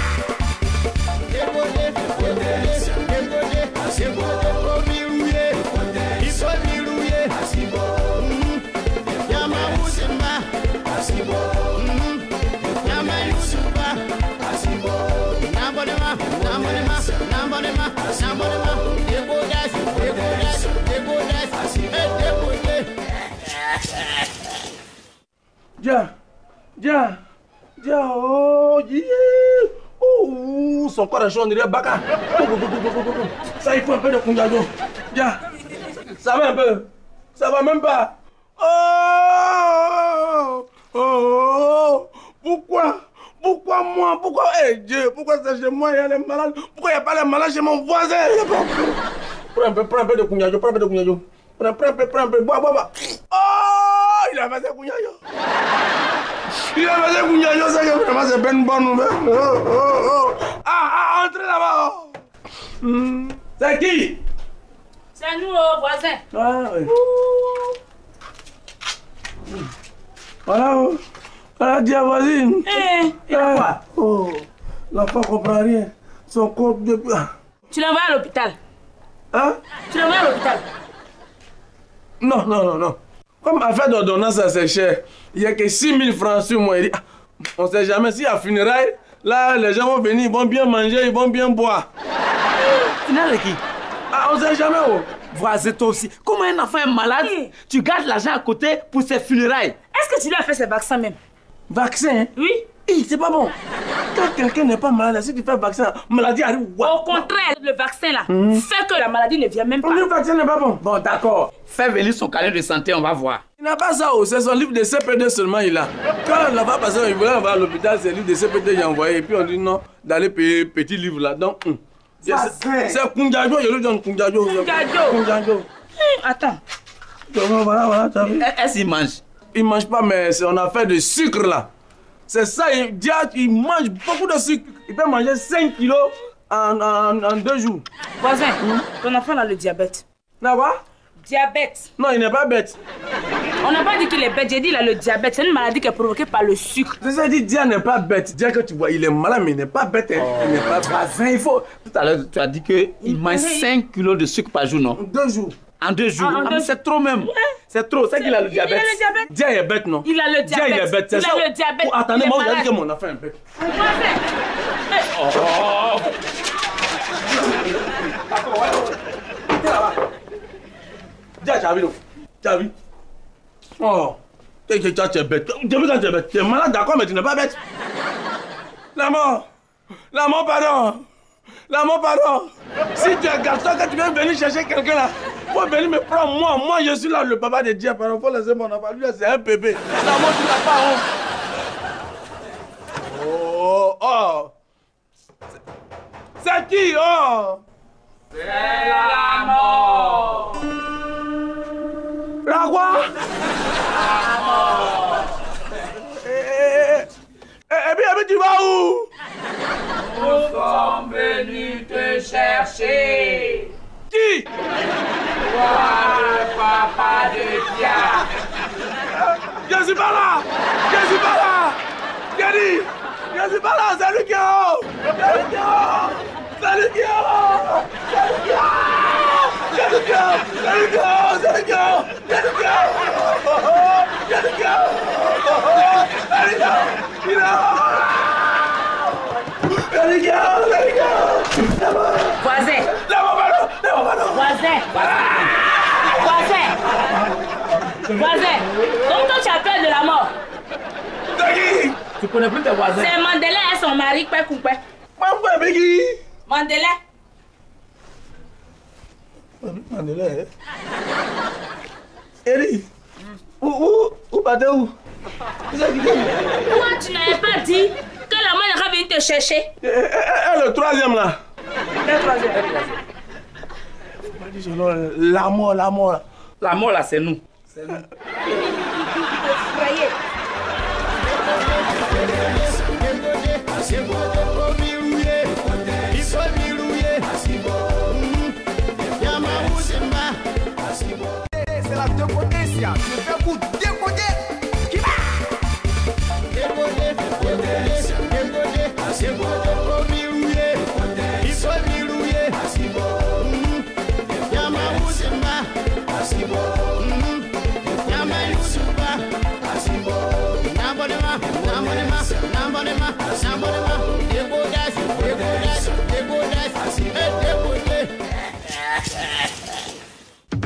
Oh, yeah. Oh, son corps est chaud, on dirait Baka. Ça, il faut un peu de Kungajo. Ça va un peu. Ça va même pas. Oh, pourquoi moi? Pourquoi Dieu? Pourquoi c'est chez moi, il y a les malades? Pourquoi il n'y a pas les malades chez mon voisin? Prends un peu de Kungajo, prends un peu, bois. Oh, il a fait ses Kungajo. Ça que vraiment c'est pas une bonne nouvelle. Entrez là-bas. C'est qui? C'est nous, voisins. Ah oui. Voilà, dis à voisine. Quoi? Oh, l'enfant comprend rien. Son corps de... Tu l'envoies à l'hôpital? Hein? Tu l'envoies à l'hôpital? Non. Comme affaire d'ordonnance, c'est cher. Il n'y a que 6 000 francs sur moi. Il dit, on ne sait jamais si à funérailles, là, les gens vont venir, ils vont bien manger, ils vont bien boire. Funérailles qui? On ne sait jamais. Voisin, toi aussi. Comment un enfant est malade, tu gardes l'argent à côté pour ses funérailles? Est-ce que tu lui as fait ses vaccins même? Vaccin? Oui. C'est pas bon. Quand quelqu'un n'est pas malade, si tu fais le vaccin, la maladie arrive. Au contraire, le vaccin là fait que la maladie ne vient même pas. Le vaccin n'est pas bon. Bon, d'accord. Fais venir son carnet de santé, on va voir. Il n'a pas ça, c'est son livre de CPD seulement il a. Quand la fois passée, il voulait aller à l'hôpital, c'est le livre de CPD j'ai envoyé. Et puis on dit non, d'aller payer petit livre là. Donc, c'est Kunjajo, je lui donne Kunjajo. Kunjajo. Attends. Voilà, t'as vu. Est-ce qu'il mange? Il mange pas, mais on a fait de sucre là. C'est ça, il mange beaucoup de sucre. Il peut manger 5 kilos en 2 jours. Voisin, ton enfant a le diabète. Là, quoi? Diabète. Non, il n'est pas bête. On n'a pas dit qu'il est bête, j'ai dit qu'il a le diabète. C'est une maladie qui est provoquée par le sucre. C'est ça, dit Dia n'est pas bête. Dia que tu vois, il est malade, mais il n'est pas bête. Il n'est pas voisin, il faut. Tout à l'heure, tu as dit qu'il mange 5 kilos de sucre par jour, non? 2 jours. En 2 jours. C'est trop même. C'est trop. C'est qu'il a le diabète. Il a le diabète. Dia est bête, non? Il a le diabète. Dia, il est bête. Il a le diabète. Oh, attendez, moi, j'ai dit que mon enfant est bête. Dia, tu as vu, non? Tu as vu? Oh, tu es bête. Tu as vu quand tu es bête? Tu es malade, d'accord, mais tu n'es pas bête. L'amour, pardon. L'amour, pardon. Si tu es garçon, quand tu viens venir chercher quelqu'un là, faut venir me prendre moi. Moi, je suis là, le papa de Dia. Pardon, faut laisser mon enfant. Lui, c'est un bébé. L'amour, tu n'as pas honte. Oh. C'est qui, oh? C'est la mort. La quoi? La mort. Et puis tu vas où? Nous sommes venus te chercher. Qui? Toi, le papa de Dia. Je suis pas là. Je suis pas là. Je suis pas là. C'est lui qui est haut. C'est lui qui est haut. C'est lui qui est haut. C'est lui qui est haut. C'est lui qui est haut. C'est lui qui est haut. C'est lui qui est haut. C'est lui qui est haut. C'est lui qui est haut. C'est lui qui est haut. Il est haut. Voisin. Voisin. Donc toi tu as peur de la mort. Tu connais plus tes voisins. C'est Mandela et son mari, quoi coupé. Mandela. Mandela, hein? Eri, où partez où? Toi tu n'avais pas dit que la mort est venue te chercher. Et le troisième là? Le troisième. La mort. La mort là, c'est nous. C'est nous. C'est la deux potentiels. Je fais pour décoder. Qui va?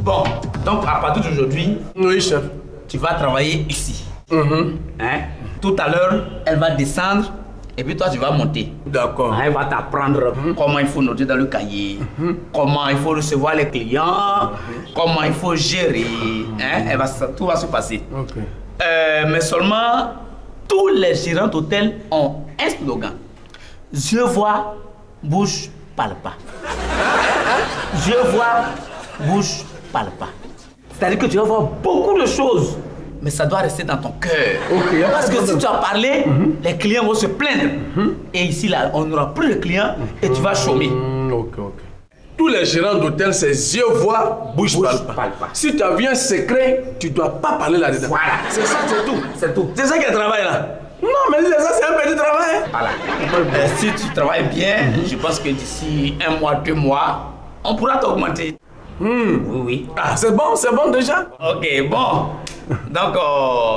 Bon, donc à partir d'aujourd'hui, oui, chef, tu vas travailler ici. Hein? Tout à l'heure, elle va descendre et puis toi tu vas monter. D'accord. Elle va t'apprendre comment il faut noter dans le cahier, comment il faut recevoir les clients, comment il faut gérer. Hein? Tout va se passer. Okay. Mais seulement, tous les gérants d'hôtel ont un slogan. Je vois, bouche, parle pas. Je vois, bouche, parle pas. C'est-à-dire que tu vas voir beaucoup de choses, mais ça doit rester dans ton cœur. Okay, parce que si tu as parlé, les clients vont se plaindre. Et ici, là, on n'aura plus de clients et tu vas chômer. Ok. Tous les gérants d'hôtel, c'est yeux voient, bouche parle pas. Si tu as vu un secret, tu ne dois pas parler là-dedans. Voilà. C'est ça, c'est tout. C'est tout. C'est ça qui est travail là. Non, mais c'est ça, c'est un petit travail. Voilà. Si tu travailles bien, je pense que d'ici 1 mois, 2 mois, on pourra t'augmenter. Oui. Ah, c'est bon déjà. Ok, bon. Donc,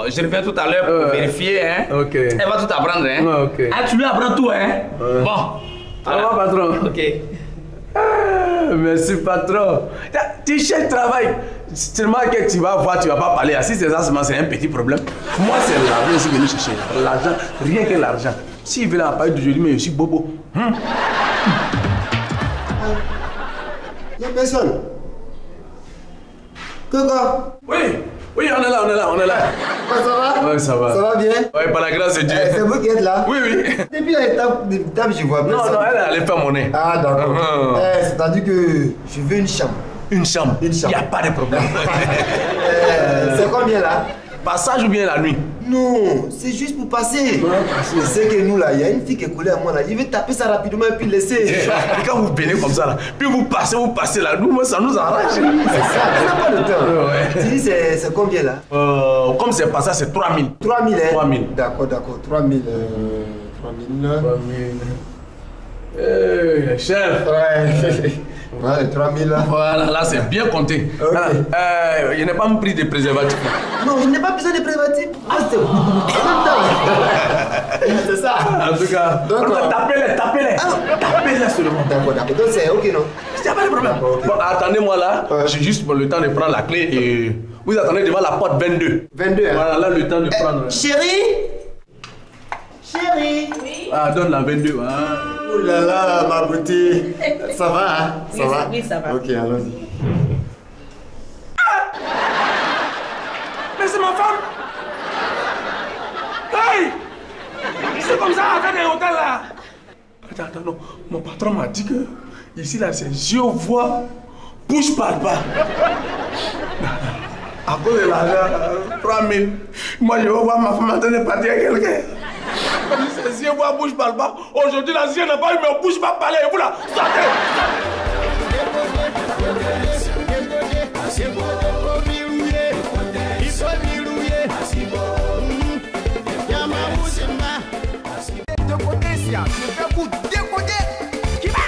je reviens tout à l'heure pour vérifier. Hein. Ok. Elle va tout apprendre. Hein. Ok. Ah, tu lui apprends tout, hein. Bon. Ça va, patron? Ok. Merci, patron. Tu cherches travail. Seulement que tu vas voir, tu vas pas parler. Si c'est ça, c'est un petit problème. Moi, c'est l'argent que je suis venu chercher. L'argent, rien que l'argent. S'il veut en parler d'aujourd'hui, mais je suis bobo. Il n'y a personne. Quoi? Oui, oui, on est là. Ça va? Ouais, ça va. Ça va bien? Ouais, par la grâce de Dieu. C'est vous qui êtes là? Oui. Depuis l'étape, je vois personne. Non, elle allait faire mon nez. Ah, d'accord. C'est-à-dire que je veux une chambre. Une chambre? Il n'y a pas de problème. C'est combien là? Passage ou bien la nuit? Non, c'est juste pour passer. Je sais que nous là, il y a une fille qui est collée à moi là. Je vais taper ça rapidement et puis laisser. Et quand vous venez comme ça là, puis vous passez là, nous, ça nous arrange. C'est ça, on n'a pas le temps. Ouais. Tu dis c'est combien là? Comme c'est pas ça, c'est 3000. 3000 hein? 3000. D'accord. 3000. 3000. Chef. Ouais, 3000 là. Voilà, là c'est bien compté. Okay. Il n'est pas pris de préservatif. Non, je n'ai pas besoin de préservatif. Ah, c'est en même temps. C'est ça. En tout cas, tapez-les. Tapez-les seulement. D'accord. Donc c'est ok, non? Il n'y a pas de problème. Okay. Bon, attendez-moi là. J'ai juste le temps de prendre la clé et vous attendez devant la porte 22. 22, hein? Voilà, là le temps de prendre. Chérie? Oui. Ah, donne la 22. Hein. Oh là là, ma beauté. Ça va, hein? Ça va? Oui, ça va. Ok, allons-y. Mais c'est ma femme. Hey! C'est comme ça avec les hôtels là. Attends, non. Mon patron m'a dit que ici là c'est je vois, bouge parle pas. À cause de l'argent, 3000. Moi je vais voir ma femme en train de partir à quelqu'un. Si je vois bouge parle pas, aujourd'hui la sienne n'a pas eu, mais bouge pas parler. Et vous là, sortez! De côté, je fais pour décoder. Qui va?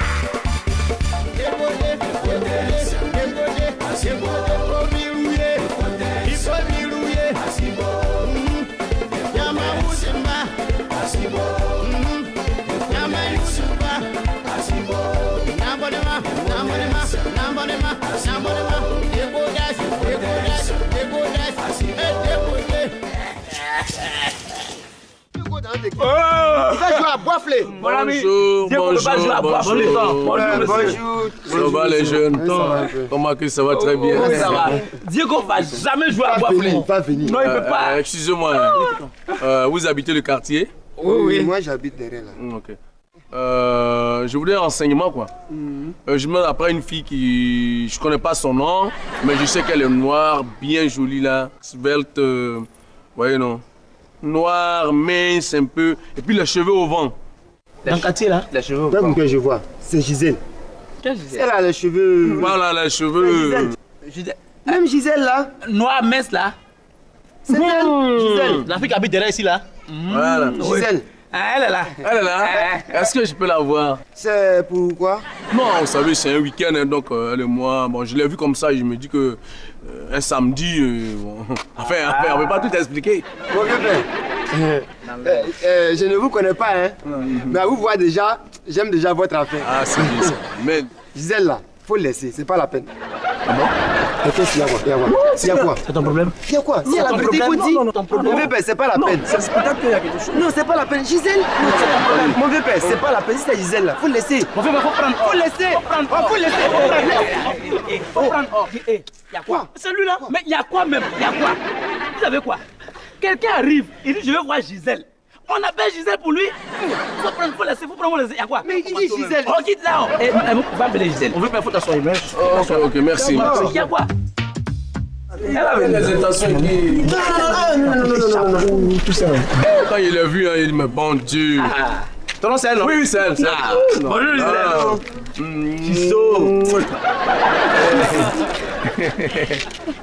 Il va jouer à boifler. Mon ami. Bonjour. Ça va les jeunes? Comment que ça va? Très bien. Ça va. Diego va jamais jouer à boifler. Il va venir. Non, il peut pas. Excusez-moi. Vous habitez le quartier? Oui. Moi j'habite derrière là. Ok. Je voulais un renseignement quoi. Je me demande après une fille qui... Je connais pas son nom, mais je sais qu'elle est noire, bien jolie là, svelte, voyez non? Noire, mince un peu, et puis les cheveux au vent. Dans le quartier là? Les cheveux au vent. Que je vois, c'est Gisèle. Quelle Gisèle? Elle a les cheveux... Voilà les cheveux... Même Gisèle là. Noire, mince là. C'est elle, Gisèle. La fille qui habite derrière ici là. Voilà. Gisèle. Ah, elle est là. Elle est là. Est-ce que je peux la voir? C'est pourquoi? Non, vous savez, c'est un week-end, hein, donc elle et moi, bon, je l'ai vue comme ça et je me dis que un samedi, bon, enfin, on ne peut pas tout expliquer. Mon vieux père, je ne vous connais pas, hein, mais à vous voir déjà, j'aime déjà votre affaire. Ah, c'est bien ça. Mais... Gisèle là, faut le laisser, c'est pas la peine. Ah bon? Qu'est-ce qu'il y a quoi? Il y a quoi? C'est ton problème? Il y a quoi? Si elle a vérité, il faut dire. Mon vieux père, c'est pas la peine. Peut-être qu'il y a quelque chose. Non, c'est pas la peine. Gisèle? Mon vieux père, c'est pas la peine. Si c'est Gisèle là, faut le laisser. Mon vieux père, faut prendre. Faut laisser. Faut laisser. Faut prendre. Il y a quoi? Celui-là? Mais il y a quoi même? Il y a quoi? Vous savez quoi? Quelqu'un arrive, il dit je veux voir Gisèle. On appelle Gisèle pour lui. Faut prendre, faut laisser, il y a quoi? Mais il dit Gisèle. On quitte là. On va appeler Gisèle. On veut pas foutre à son email. Ok, merci. Il y a quoi? Elle avait les intentions qui... Non. Tout ça. Quand il l'a vu, hein, il dit mais bon Dieu. Ton nom c'est elle, non? Oui, c'est elle. Bonjour Gisèle.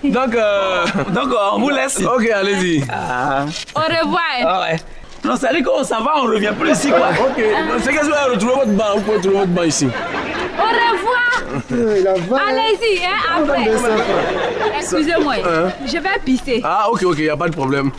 Donc, on vous laisse. Ok, allez-y. Au revoir. Ah ouais. Non, ça dit qu'on s'en va, on revient plus ici quoi. Ok, c'est qu'est-ce que vous allez retrouver votre banc? Vous pouvez trouver votre banc ici. Au revoir. Allez-y, hein, après. Excusez-moi, je vais pisser. Ah, ok, il n'y a pas de problème.